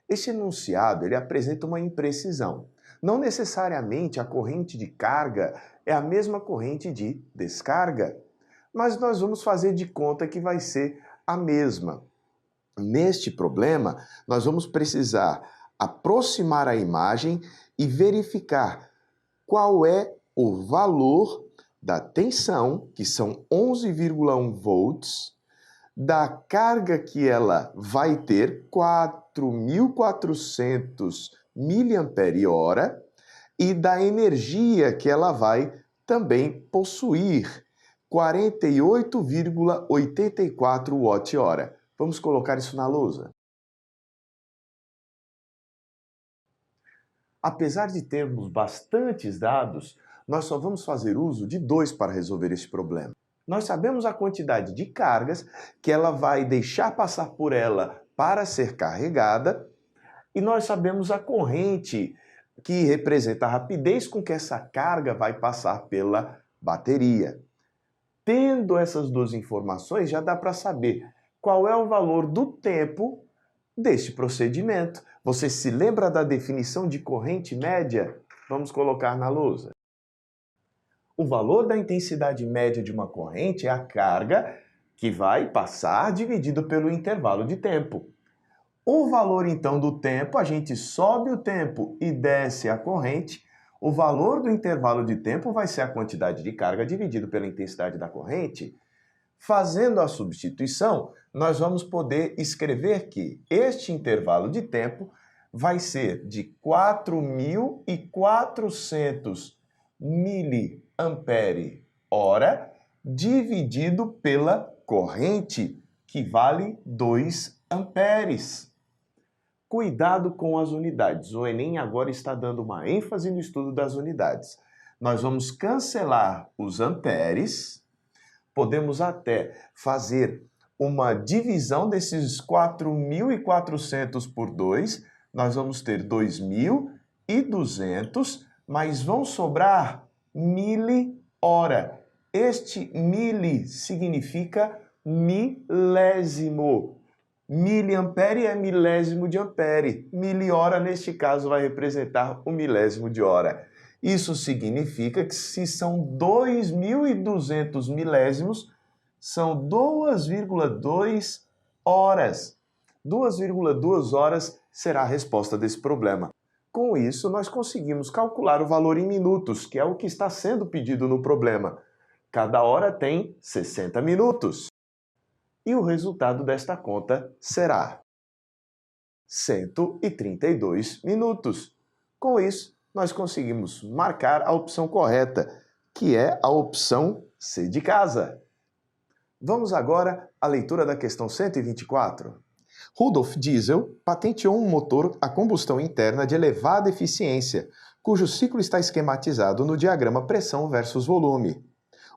Este enunciado ele apresenta uma imprecisão. Não necessariamente a corrente de carga é a mesma corrente de descarga, mas nós vamos fazer de conta que vai ser a mesma. Neste problema, nós vamos precisar aproximar a imagem e verificar qual é o valor da tensão, que são 11,1 volts, da carga que ela vai ter, 4.400 mAh, e da energia que ela vai também possuir, 48,84 Wh. Vamos colocar isso na lousa. Apesar de termos bastantes dados, nós só vamos fazer uso de dois para resolver esse problema. Nós sabemos a quantidade de cargas que ela vai deixar passar por ela para ser carregada, e nós sabemos a corrente que representa a rapidez com que essa carga vai passar pela bateria. Tendo essas duas informações, já dá para saber qual é o valor do tempo deste procedimento. Você se lembra da definição de corrente média? Vamos colocar na lousa. O valor da intensidade média de uma corrente é a carga que vai passar dividido pelo intervalo de tempo. O valor, então, do tempo, a gente sobe o tempo e desce a corrente. O valor do intervalo de tempo vai ser a quantidade de carga dividido pela intensidade da corrente. Fazendo a substituição, nós vamos poder escrever que este intervalo de tempo vai ser de 4.400 mAh dividido pela corrente, que vale 2 amperes. Cuidado com as unidades. O Enem agora está dando uma ênfase no estudo das unidades. Nós vamos cancelar os amperes. Podemos até fazer uma divisão desses 4.400 por 2. Nós vamos ter 2.200, mas vão sobrar milihora. Este mili significa milésimo. Miliampere é milésimo de ampere. Milihora, neste caso, vai representar o milésimo de hora. Isso significa que se são 2.200 milésimos, são 2,2 horas. 2,2 horas será a resposta desse problema. Com isso, nós conseguimos calcular o valor em minutos, que é o que está sendo pedido no problema. Cada hora tem 60 minutos. E o resultado desta conta será 132 minutos. Com isso, nós conseguimos marcar a opção correta, que é a opção C de casa. Vamos agora à leitura da questão 124. Rudolf Diesel patenteou um motor a combustão interna de elevada eficiência, cujo ciclo está esquematizado no diagrama pressão versus volume.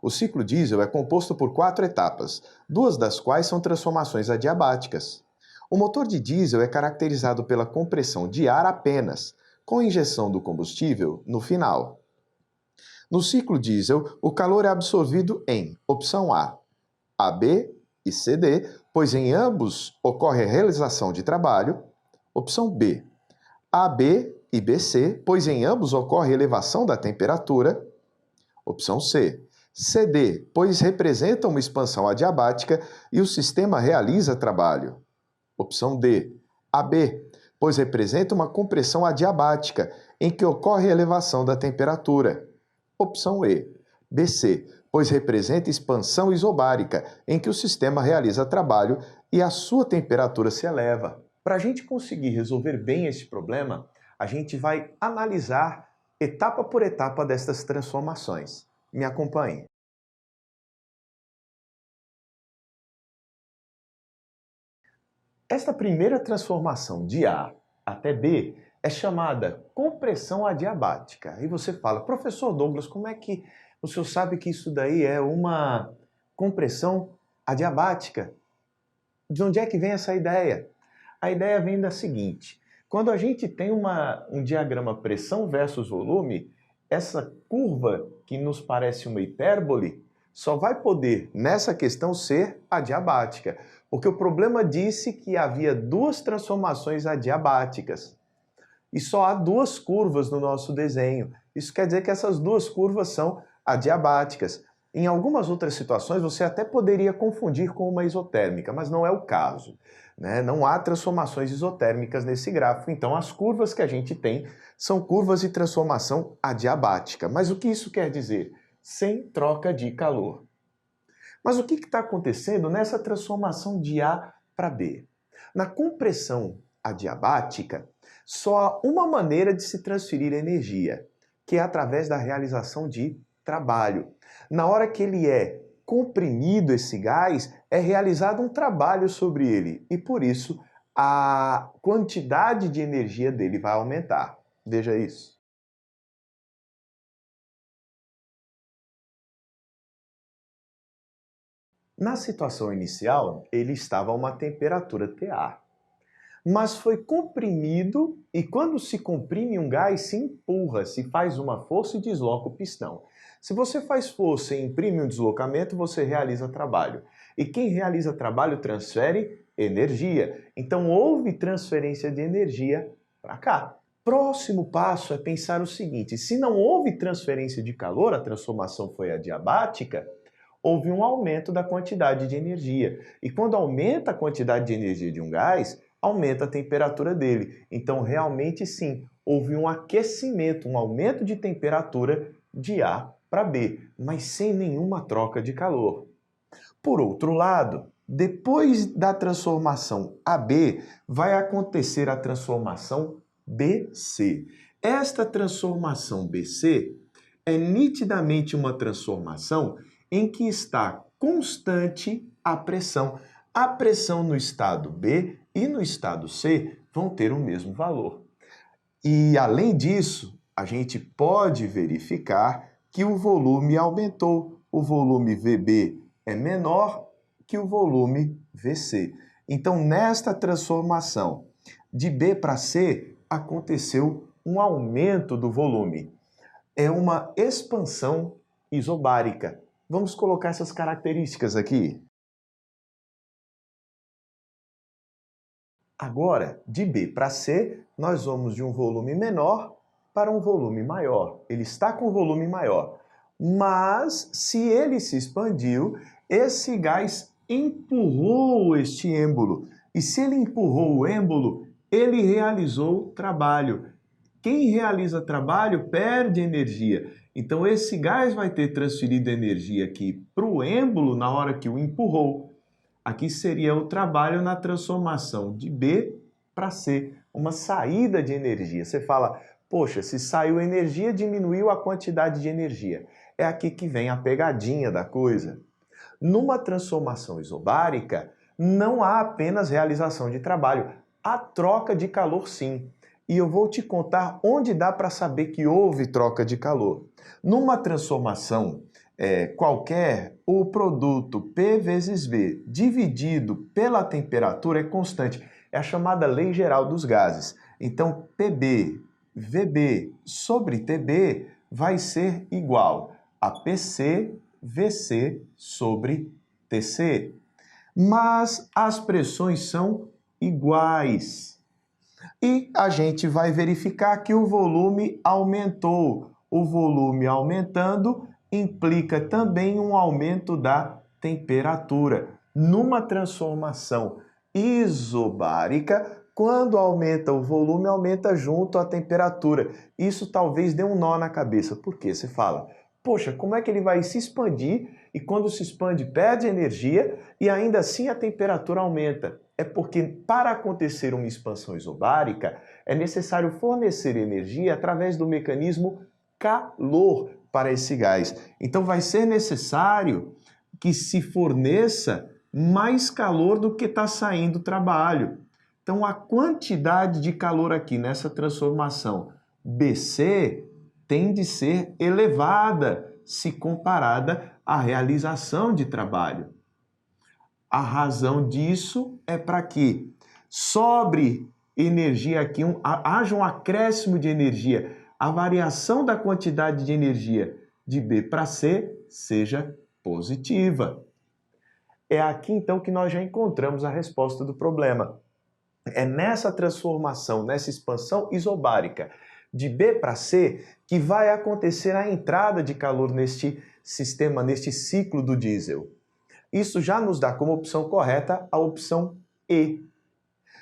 O ciclo diesel é composto por 4 etapas, 2 das quais são transformações adiabáticas. O motor de diesel é caracterizado pela compressão de ar apenas, com injeção do combustível no final. No ciclo diesel, o calor é absorvido em opção A, AB e CD, pois em ambos ocorre a realização de trabalho. Opção B, AB e BC, pois em ambos ocorre elevação da temperatura. Opção C, CD, pois representa uma expansão adiabática e o sistema realiza trabalho. Opção D, AB, pois representa uma compressão adiabática em que ocorre elevação da temperatura. Opção E, BC, pois representa expansão isobárica em que o sistema realiza trabalho e a sua temperatura se eleva. Para a gente conseguir resolver bem esse problema, a gente vai analisar etapa por etapa destas transformações. Me acompanhe. Esta primeira transformação de A até B é chamada compressão adiabática. E você fala, professor Douglas, como é que o senhor sabe que isso daí é uma compressão adiabática. De onde é que vem essa ideia? A ideia vem da seguinte: quando a gente tem um diagrama pressão versus volume, essa curva que nos parece uma hipérbole só vai poder, nessa questão, ser adiabática, porque o problema disse que havia duas transformações adiabáticas e só há duas curvas no nosso desenho. Isso quer dizer que essas duas curvas são adiabáticas. Em algumas outras situações, você até poderia confundir com uma isotérmica, mas não é o caso, né? Não há transformações isotérmicas nesse gráfico, então as curvas que a gente tem são curvas de transformação adiabática. Mas o que isso quer dizer? Sem troca de calor. Mas o que está acontecendo nessa transformação de A para B? Na compressão adiabática, só há uma maneira de se transferir energia, que é através da realização de trabalho. Na hora que ele é comprimido, esse gás, é realizado um trabalho sobre ele e, por isso, a quantidade de energia dele vai aumentar. Veja isso. Na situação inicial, ele estava a uma temperatura TA, mas foi comprimido e quando se comprime um gás, se empurra, se faz uma força e desloca o pistão. Se você faz força e imprime um deslocamento, você realiza trabalho. E quem realiza trabalho transfere energia. Então houve transferência de energia para cá. Próximo passo é pensar o seguinte: se não houve transferência de calor, a transformação foi adiabática, houve um aumento da quantidade de energia. E quando aumenta a quantidade de energia de um gás, aumenta a temperatura dele. Então, realmente sim, houve um aquecimento, um aumento de temperatura de A para B, mas sem nenhuma troca de calor. Por outro lado, depois da transformação AB, vai acontecer a transformação BC. Esta transformação BC é nitidamente uma transformação em que está constante a pressão. A pressão no estado B e no estado C vão ter o mesmo valor. E, além disso, a gente pode verificar que o volume aumentou. O volume VB é menor que o volume VC. Então, nesta transformação de B para C, aconteceu um aumento do volume. É uma expansão isobárica. Vamos colocar essas características aqui. Agora, de B para C, nós vamos de um volume menor para um volume maior. Ele está com volume maior. Mas, se ele se expandiu, esse gás empurrou este êmbolo. E se ele empurrou o êmbolo, ele realizou trabalho. Quem realiza trabalho perde energia. Então, esse gás vai ter transferido energia aqui para o êmbolo na hora que o empurrou. Aqui seria o trabalho na transformação de B para C, uma saída de energia. Você fala, poxa, se saiu energia, diminuiu a quantidade de energia. É aqui que vem a pegadinha da coisa. Numa transformação isobárica, não há apenas realização de trabalho, há troca de calor sim. E eu vou te contar onde dá para saber que houve troca de calor. Numa transformação qualquer, o produto P vezes V dividido pela temperatura é constante. É a chamada lei geral dos gases. Então, PB, VB sobre TB vai ser igual a PC, VC sobre TC. Mas as pressões são iguais. E a gente vai verificar que o volume aumentou. O volume aumentando implica também um aumento da temperatura. Numa transformação isobárica, quando aumenta o volume, aumenta junto a temperatura. Isso talvez dê um nó na cabeça. Por quê? Você fala, poxa, como é que ele vai se expandir e quando se expande perde energia e ainda assim a temperatura aumenta? É porque para acontecer uma expansão isobárica é necessário fornecer energia através do mecanismo calor para esse gás. Então vai ser necessário que se forneça mais calor do que está saindo do trabalho. Então a quantidade de calor aqui nessa transformação BC tem de ser elevada se comparada à realização de trabalho. A razão disso é para que sobre energia aqui, haja um acréscimo de energia, a variação da quantidade de energia de B para C seja positiva. É aqui então que nós já encontramos a resposta do problema. É nessa transformação, nessa expansão isobárica de B para C que vai acontecer a entrada de calor neste sistema, neste ciclo do diesel. Isso já nos dá como opção correta a opção E.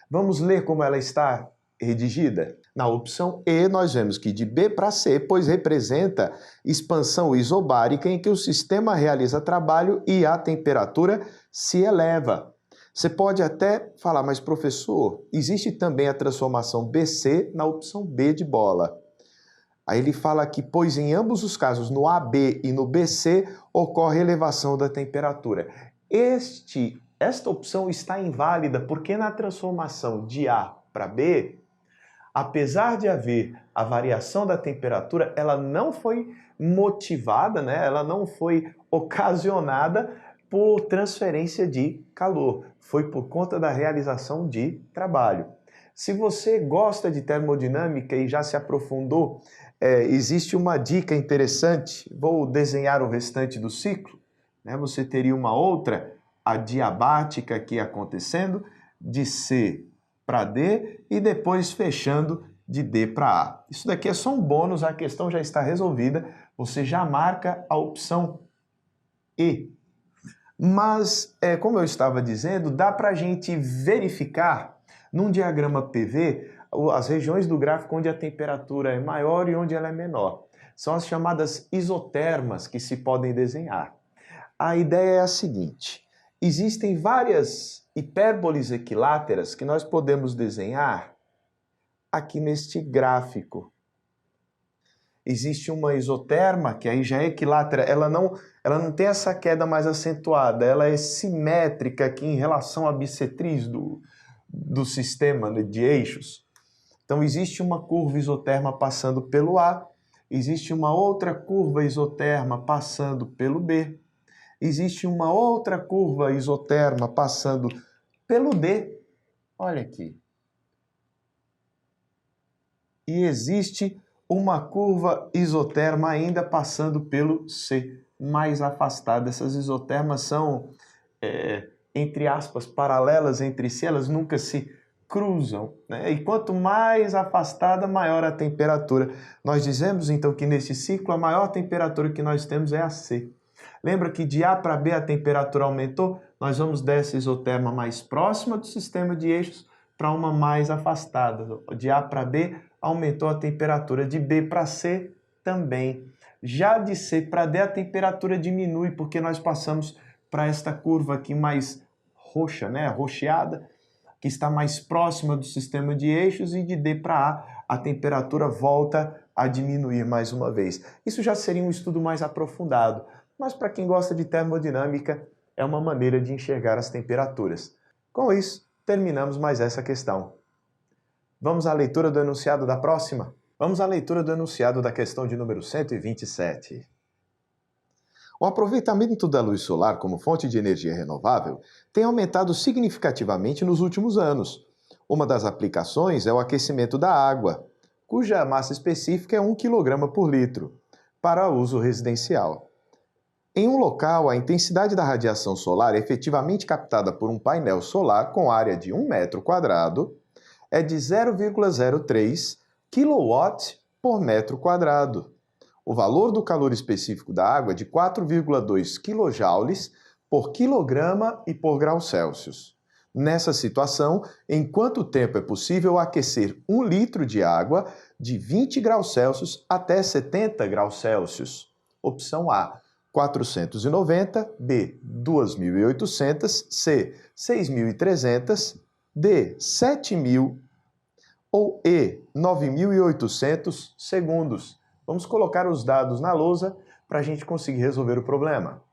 Vamos ler como ela está redigida? Na opção E, nós vemos que de B para C, pois representa expansão isobárica em que o sistema realiza trabalho e a temperatura se eleva. Você pode até falar, mas professor, existe também a transformação BC na opção B de bola. Aí ele fala que, pois em ambos os casos, no AB e no BC, ocorre elevação da temperatura. Esta opção está inválida porque na transformação de A para B, apesar de haver a variação da temperatura, ela não foi motivada, né? Ela não foi ocasionada por transferência de calor. Foi por conta da realização de trabalho. Se você gosta de termodinâmica e já se aprofundou, existe uma dica interessante. Vou desenhar o restante do ciclo. Né? Você teria uma outra adiabática aqui acontecendo, de C para D e depois fechando de D para A. Isso daqui é só um bônus, a questão já está resolvida, você já marca a opção E. Mas, como eu estava dizendo, dá para a gente verificar num diagrama PV as regiões do gráfico onde a temperatura é maior e onde ela é menor. São as chamadas isotermas que se podem desenhar. A ideia é a seguinte: existem várias hipérboles equiláteras que nós podemos desenhar aqui neste gráfico. Existe uma isoterma, que aí já é equilátera, ela não tem essa queda mais acentuada, ela é simétrica aqui em relação à bissetriz do sistema, né, de eixos. Então existe uma curva isoterma passando pelo A, existe uma outra curva isoterma passando pelo B, existe uma outra curva isoterma passando pelo D, olha aqui. E existe uma curva isoterma ainda passando pelo C, mais afastada. Essas isotermas são, entre aspas, paralelas entre si, elas nunca se cruzam, né? E quanto mais afastada, maior a temperatura. Nós dizemos então que nesse ciclo a maior temperatura que nós temos é a C. Lembra que de A para B a temperatura aumentou? Nós vamos dessa isoterma mais próxima do sistema de eixos para uma mais afastada. De A para B aumentou a temperatura, de B para C também. Já de C para D a temperatura diminui porque nós passamos para esta curva aqui mais roxa, né, arroxeada, que está mais próxima do sistema de eixos, e de D para a temperatura volta a diminuir mais uma vez. Isso já seria um estudo mais aprofundado, mas para quem gosta de termodinâmica, é uma maneira de enxergar as temperaturas. Com isso, terminamos mais essa questão. Vamos à leitura do enunciado da próxima? Vamos à leitura do enunciado da questão de número 127. O aproveitamento da luz solar como fonte de energia renovável tem aumentado significativamente nos últimos anos. Uma das aplicações é o aquecimento da água, cuja massa específica é 1 kg por litro, para uso residencial. Em um local, a intensidade da radiação solar efetivamente captada por um painel solar com área de 1 metro quadrado é de 0,03 kW por metro quadrado. O valor do calor específico da água é de 4,2 kJ por quilograma e por grau Celsius. Nessa situação, em quanto tempo é possível aquecer 1 litro de água de 20 graus Celsius até 70 graus Celsius? Opção A, 490, B, 2.800, C, 6.300, D, 7.000 ou E, 9.800 segundos. Vamos colocar os dados na lousa para a gente conseguir resolver o problema.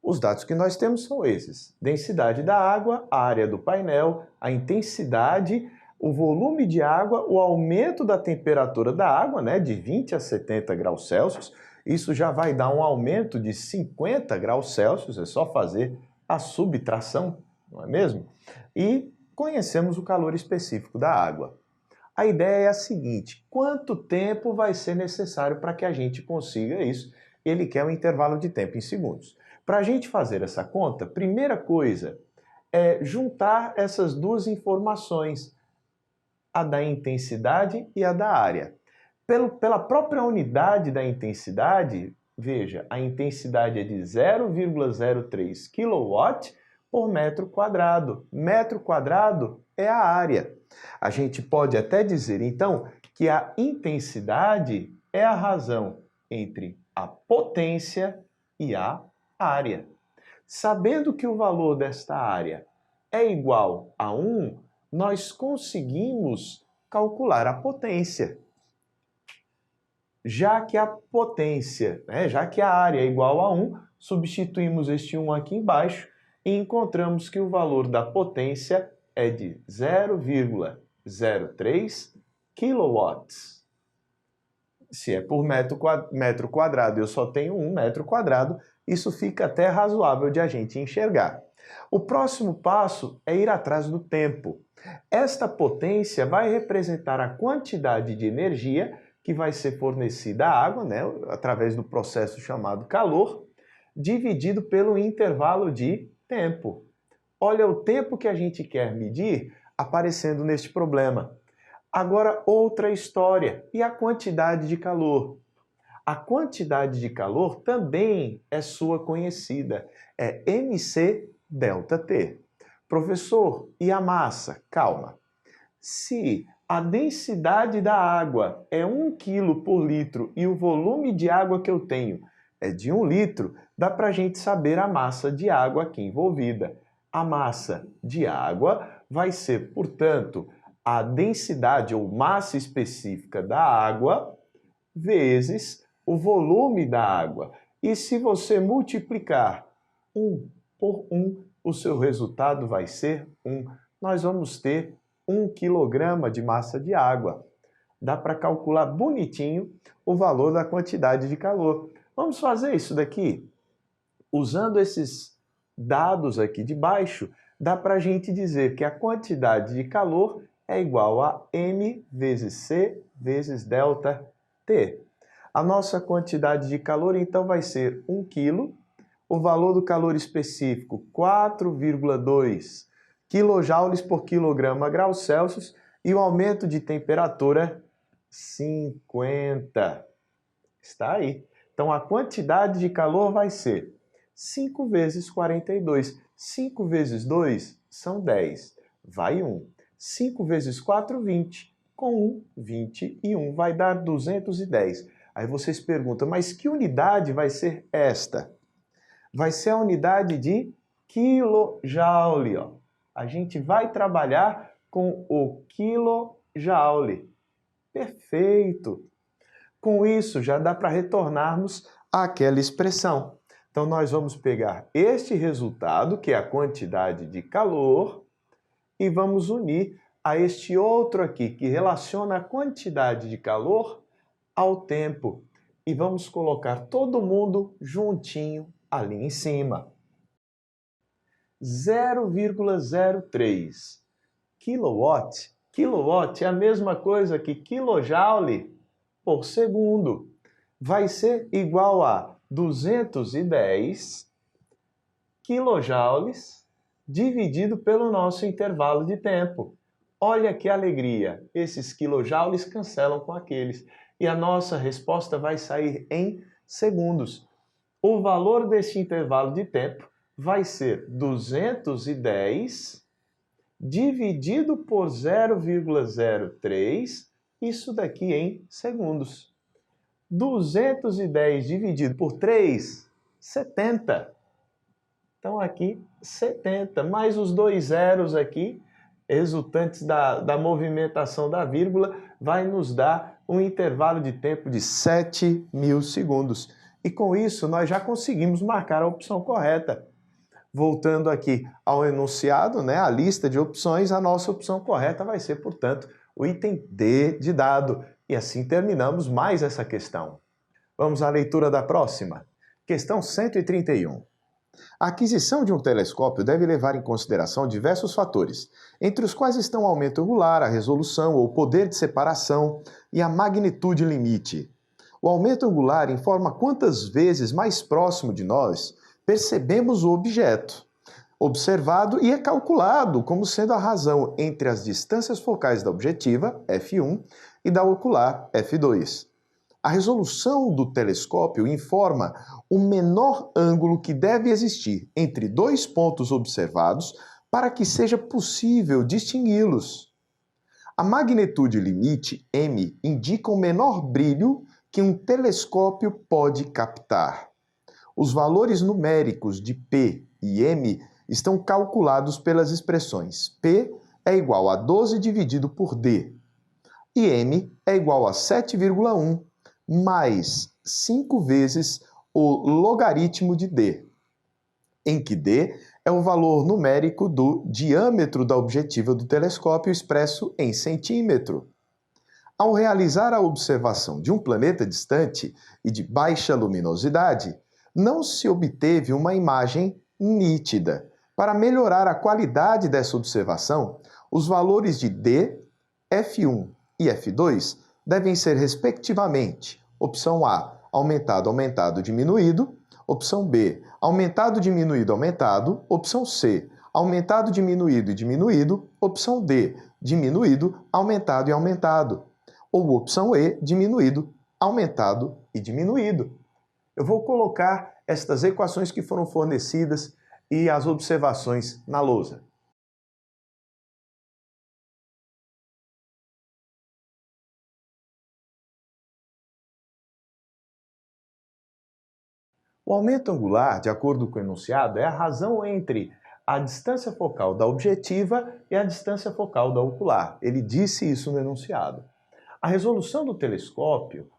Os dados que nós temos são esses: densidade da água, a área do painel, a intensidade, o volume de água, o aumento da temperatura da água, né, de 20 a 70 graus Celsius, isso já vai dar um aumento de 50 graus Celsius, é só fazer a subtração, não é mesmo? E conhecemos o calor específico da água. A ideia é a seguinte: quanto tempo vai ser necessário para que a gente consiga isso? Ele quer um intervalo de tempo em segundos. Para a gente fazer essa conta, primeira coisa é juntar essas duas informações, a da intensidade e a da área. Pela própria unidade da intensidade, veja, a intensidade é de 0,03 kW por metro quadrado. Metro quadrado é a área. A gente pode até dizer, então, que a intensidade é a razão entre a potência e a área. Sabendo que o valor desta área é igual a 1, nós conseguimos calcular a potência. Já que a potência, já que a área é igual a 1, substituímos este 1 aqui embaixo e encontramos que o valor da potência é de 0,03 kW. Se é por metro quadrado, eu só tenho 1 metro quadrado, isso fica até razoável de a gente enxergar. O próximo passo é ir atrás do tempo. Esta potência vai representar a quantidade de energia que vai ser fornecida à água, através do processo chamado calor, dividido pelo intervalo de tempo. Olha o tempo que a gente quer medir aparecendo neste problema. Agora, outra história, e a quantidade de calor? A quantidade de calor também é sua conhecida, é mc ΔT. Professor, e a massa? Calma. Se a densidade da água é 1 kg por litro e o volume de água que eu tenho é de 1 litro, dá para a gente saber a massa de água aqui envolvida. A massa de água vai ser, portanto, a densidade ou massa específica da água vezes o volume da água. E se você multiplicar 1 por 1, o seu resultado vai ser 1. Nós vamos ter 1 kg de massa de água. Dá para calcular bonitinho o valor da quantidade de calor. Vamos fazer isso daqui? Usando esses dados aqui de baixo, dá para a gente dizer que a quantidade de calor é igual a m vezes c vezes ΔT. A nossa quantidade de calor, então, vai ser 1 kg. O valor do calor específico, 4,2 kJ por quilograma graus Celsius. E o aumento de temperatura, 50. Está aí. Então, a quantidade de calor vai ser 5 vezes 42. 5 vezes 2 são 10. Vai 1. 5 vezes 4, 20. Com 1, 21. Vai dar 210. Aí vocês perguntam, mas que unidade vai ser esta? Vai ser a unidade de quilojoule. Ó. A gente vai trabalhar com o quilojoule. Perfeito! Com isso, já dá para retornarmos àquela expressão. Então, nós vamos pegar este resultado, que é a quantidade de calor, e vamos unir a este outro aqui, que relaciona a quantidade de calor ao tempo. E vamos colocar todo mundo juntinho ali em cima. 0,03 kW. Kilowatt é a mesma coisa que quilojoule por segundo. Vai ser igual a 210 quilojoules dividido pelo nosso intervalo de tempo. Olha que alegria! Esses quilojoules cancelam com aqueles. E a nossa resposta vai sair em segundos. O valor deste intervalo de tempo vai ser 210 dividido por 0,03, isso daqui em segundos. 210 dividido por 3, 70. Então aqui, 70, mais os dois zeros aqui, resultantes da movimentação da vírgula, vai nos dar um intervalo de tempo de 7.000 segundos. E com isso, nós já conseguimos marcar a opção correta. voltando aqui ao enunciado, né, a lista de opções, a nossa opção correta vai ser, portanto, o item D de dado. E assim terminamos mais essa questão. Vamos à leitura da próxima. Questão 131. A aquisição de um telescópio deve levar em consideração diversos fatores, entre os quais estão o aumento angular, a resolução ou poder de separação e a magnitude limite. O aumento angular informa quantas vezes mais próximo de nós percebemos o objeto observado e é calculado como sendo a razão entre as distâncias focais da objetiva, f1, e da ocular, f2. A resolução do telescópio informa o menor ângulo que deve existir entre dois pontos observados para que seja possível distingui-los. A magnitude limite, m, indica o menor brilho que um telescópio pode captar. Os valores numéricos de P e M estão calculados pelas expressões P é igual a 12 dividido por D e M é igual a 7,1 mais 5 vezes o logaritmo de D, em que D é o valor numérico do diâmetro da objetiva do telescópio expresso em centímetro. Ao realizar a observação de um planeta distante e de baixa luminosidade, não se obteve uma imagem nítida. Para melhorar a qualidade dessa observação, os valores de D, F1 e F2 devem ser, respectivamente, opção A, aumentado, aumentado, diminuído, opção B, aumentado, diminuído, aumentado, opção C, aumentado, diminuído e diminuído, opção D, diminuído, aumentado e aumentado, ou opção E, diminuído, aumentado e diminuído. Eu vou colocar estas equações que foram fornecidas e as observações na lousa. O aumento angular, de acordo com o enunciado, é a razão entre a distância focal da objetiva e a distância focal da ocular. Ele disse isso no enunciado. A resolução do telescópio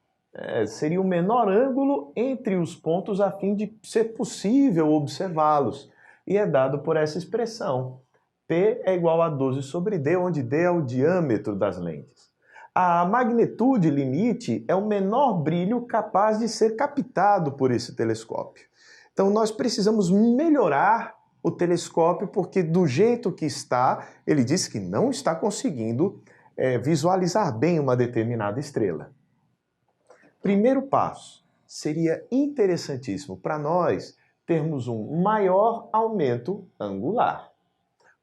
seria o menor ângulo entre os pontos a fim de ser possível observá-los, e é dado por essa expressão. P é igual a 12 sobre D, onde D é o diâmetro das lentes. A magnitude limite é o menor brilho capaz de ser captado por esse telescópio. Então nós precisamos melhorar o telescópio porque do jeito que está, ele disse que não está conseguindo visualizar bem uma determinada estrela. Primeiro passo, seria interessantíssimo para nós termos um maior aumento angular.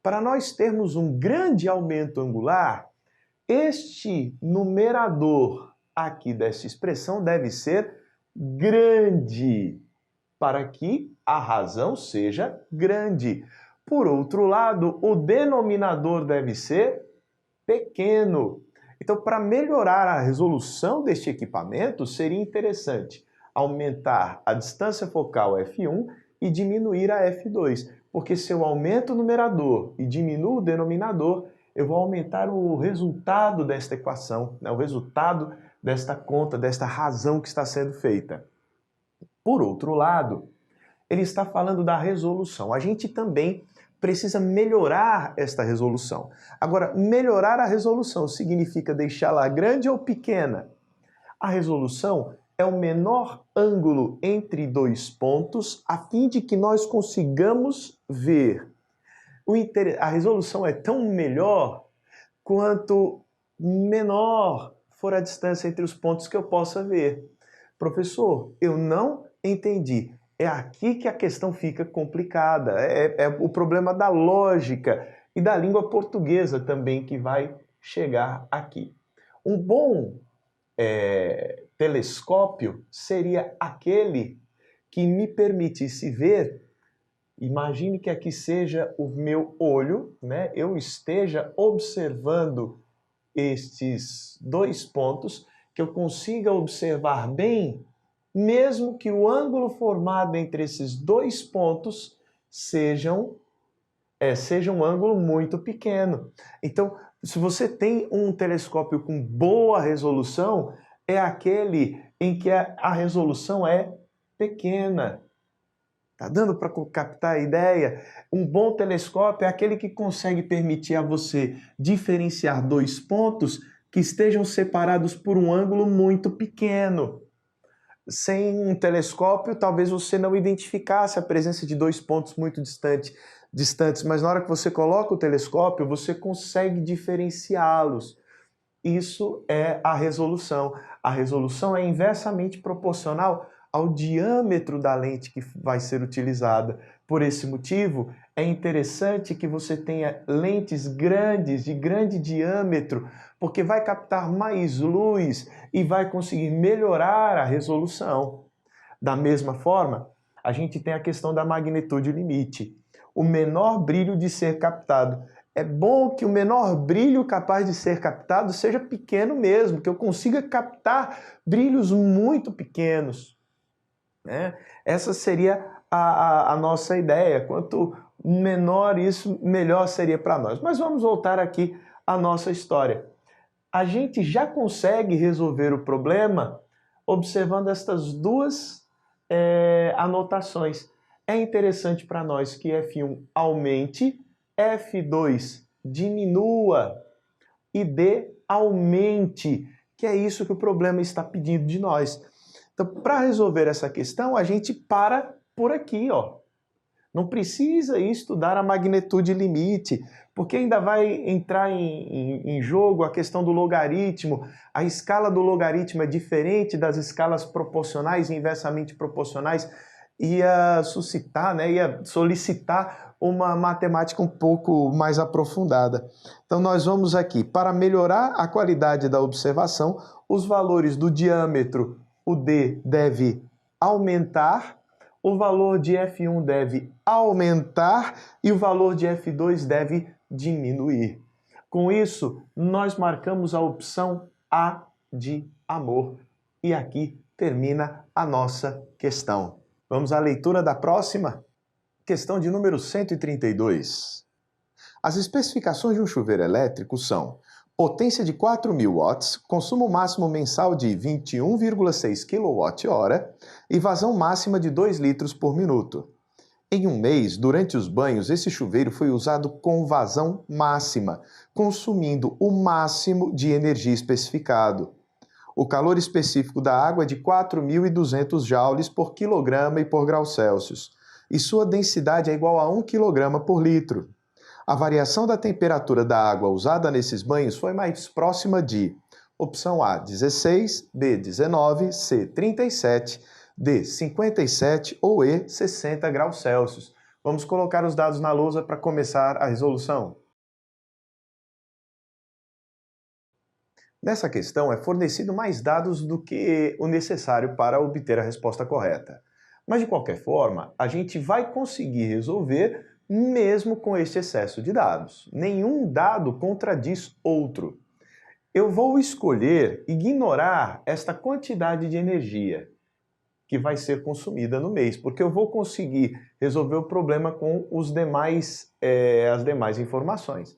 Para nós termos um grande aumento angular, este numerador aqui dessa expressão deve ser grande, para que a razão seja grande. Por outro lado, o denominador deve ser pequeno. Então, para melhorar a resolução deste equipamento, seria interessante aumentar a distância focal f1 e diminuir a f2, porque se eu aumento o numerador e diminuo o denominador, eu vou aumentar o resultado desta equação, né? O resultado desta conta, desta razão que está sendo feita. Por outro lado, ele está falando da resolução. A gente também precisa melhorar esta resolução. Agora, melhorar a resolução significa deixá-la grande ou pequena? A resolução é o menor ângulo entre dois pontos a fim de que nós consigamos ver. A resolução é tão melhor quanto menor for a distância entre os pontos que eu possa ver. Professor, eu não entendi. É aqui que a questão fica complicada. É o problema da lógica e da língua portuguesa também que vai chegar aqui. Um bom telescópio seria aquele que me permitisse ver. Imagine que aqui seja o meu olho, né? Eu esteja observando estes dois pontos, que eu consiga observar bem, mesmo que o ângulo formado entre esses dois pontos seja um ângulo muito pequeno. Então, se você tem um telescópio com boa resolução, é aquele em que a resolução é pequena. Tá dando para captar a ideia? Um bom telescópio é aquele que consegue permitir a você diferenciar dois pontos que estejam separados por um ângulo muito pequeno. Sem um telescópio, talvez você não identificasse a presença de dois pontos muito distantes, mas na hora que você coloca o telescópio, você consegue diferenciá-los. Isso é a resolução. A resolução é inversamente proporcional ao diâmetro da lente que vai ser utilizada. Por esse motivo, é interessante que você tenha lentes grandes, de grande diâmetro, porque vai captar mais luz e vai conseguir melhorar a resolução. Da mesma forma, a gente tem a questão da magnitude limite. O menor brilho de ser captado. É bom que o menor brilho capaz de ser captado seja pequeno mesmo, que eu consiga captar brilhos muito pequenos, né? Essa seria a nossa ideia. Quanto menor isso, melhor seria para nós. Mas vamos voltar aqui à nossa história. A gente já consegue resolver o problema observando estas duas anotações. É interessante para nós que F1 aumente, F2 diminua e D aumente, que é isso que o problema está pedindo de nós. Então, para resolver essa questão, a gente para por aqui, ó. Não precisa estudar a magnitude limite, porque ainda vai entrar em jogo a questão do logaritmo. A escala do logaritmo é diferente das escalas proporcionais e inversamente proporcionais. Ia suscitar, né, ia solicitar uma matemática um pouco mais aprofundada. Então nós vamos aqui, para melhorar a qualidade da observação, os valores do diâmetro, o D deve aumentar, o valor de F1 deve aumentar e o valor de F2 deve diminuir. Com isso, nós marcamos a opção A de amor. E aqui termina a nossa questão. Vamos à leitura da próxima? Questão de número 132. As especificações de um chuveiro elétrico são: potência de 4.000 watts, consumo máximo mensal de 21,6 kWh e vazão máxima de 2 litros por minuto. Em um mês, durante os banhos, esse chuveiro foi usado com vazão máxima, consumindo o máximo de energia especificado. O calor específico da água é de 4.200 joules por quilograma e por grau Celsius, e sua densidade é igual a 1 kg por litro. A variação da temperatura da água usada nesses banhos foi mais próxima de: opção A, 16, B, 19, C, 37, D, 57 ou E, 60 graus Celsius. Vamos colocar os dados na lousa para começar a resolução. Nessa questão é fornecido mais dados do que o necessário para obter a resposta correta. Mas de qualquer forma, a gente vai conseguir resolver mesmo com este excesso de dados. Nenhum dado contradiz outro. Eu vou escolher ignorar esta quantidade de energia que vai ser consumida no mês, porque eu vou conseguir resolver o problema com as demais informações.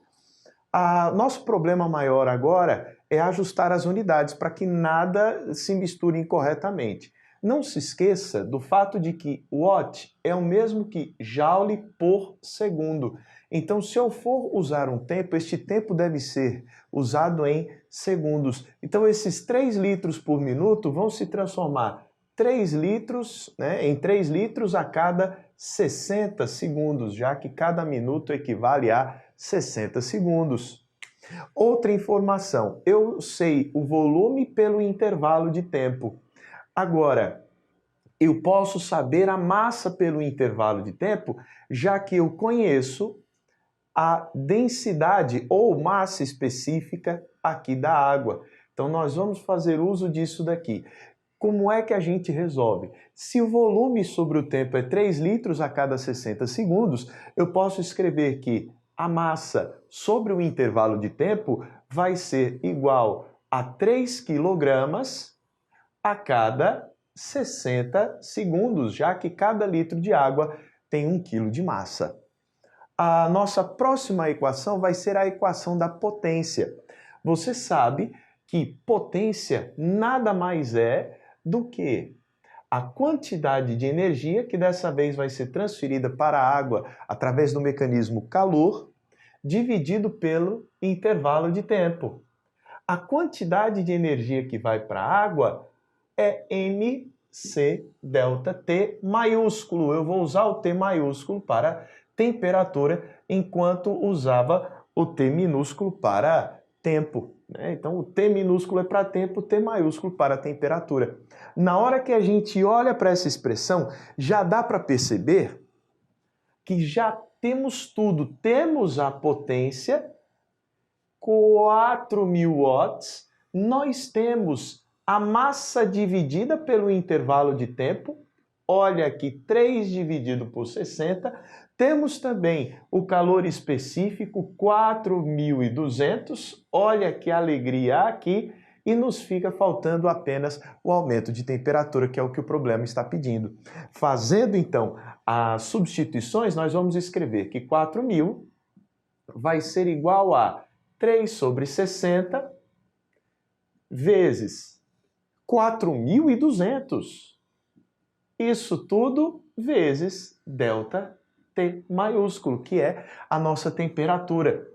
Nosso problema maior agora é ajustar as unidades para que nada se misture incorretamente. Não se esqueça do fato de que watt é o mesmo que joule por segundo. Então, se eu for usar um tempo, este tempo deve ser usado em segundos. Então, esses 3 litros por minuto vão se transformar 3 litros, em 3 litros a cada 60 segundos, já que cada minuto equivale a 60 segundos. Outra informação, eu sei o volume pelo intervalo de tempo. Agora, eu posso saber a massa pelo intervalo de tempo, já que eu conheço a densidade ou massa específica aqui da água. Então, nós vamos fazer uso disso daqui. Como é que a gente resolve? Se o volume sobre o tempo é 3 litros a cada 60 segundos, eu posso escrever que a massa sobre o intervalo de tempo vai ser igual a 3 quilogramas a cada 60 segundos, já que cada litro de água tem 1 quilo de massa. A nossa próxima equação vai ser a equação da potência. Você sabe que potência nada mais é do que a quantidade de energia que dessa vez vai ser transferida para a água através do mecanismo calor, dividido pelo intervalo de tempo. A quantidade de energia que vai para a água é mc delta T maiúsculo. Eu vou usar o T maiúsculo para temperatura, enquanto usava o T minúsculo para tempo. Então, o T minúsculo é para tempo, o T maiúsculo para temperatura. Na hora que a gente olha para essa expressão, já dá para perceber que já temos tudo. Temos a potência, 4.000 watts, nós temos a massa dividida pelo intervalo de tempo, olha aqui, 3 dividido por 60, temos também o calor específico, 4.200, olha que alegria aqui, e nos fica faltando apenas o aumento de temperatura, que é o que o problema está pedindo. Fazendo então as substituições, nós vamos escrever que 4.000 vai ser igual a 3 sobre 60 vezes 4.200. Isso tudo vezes delta T maiúsculo, que é a nossa temperatura.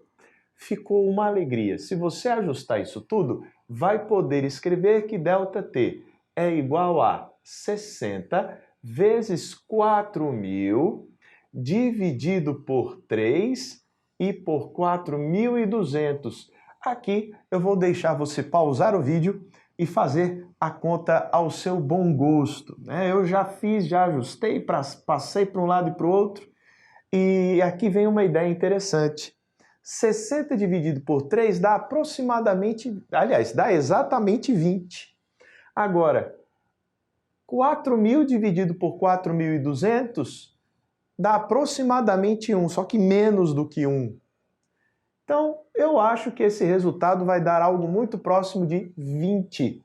Ficou uma alegria. Se você ajustar isso tudo, vai poder escrever que delta T é igual a 60 vezes 4.000 dividido por 3 e por 4.200. Aqui eu vou deixar você pausar o vídeo e fazer a conta ao seu bom gosto. Eu já fiz, já ajustei, passei para um lado e para o outro, e aqui vem uma ideia interessante. 60 dividido por 3 dá aproximadamente, aliás, dá exatamente 20. Agora, 4.000 dividido por 4.200 dá aproximadamente 1, só que menos do que 1. Então, eu acho que esse resultado vai dar algo muito próximo de 20.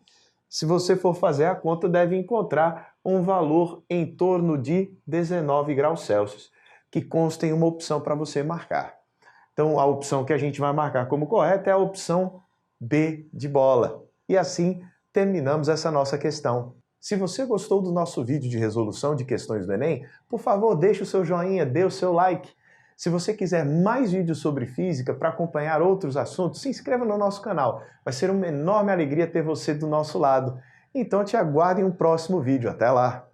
Se você for fazer a conta, deve encontrar um valor em torno de 19 graus Celsius, que consta em uma opção para você marcar. Então, a opção que a gente vai marcar como correta é a opção B de bola. E assim, terminamos essa nossa questão. Se você gostou do nosso vídeo de resolução de questões do Enem, por favor, deixe o seu joinha, dê o seu like. Se você quiser mais vídeos sobre física para acompanhar outros assuntos, se inscreva no nosso canal. Vai ser uma enorme alegria ter você do nosso lado. Então te aguardo em um próximo vídeo. Até lá!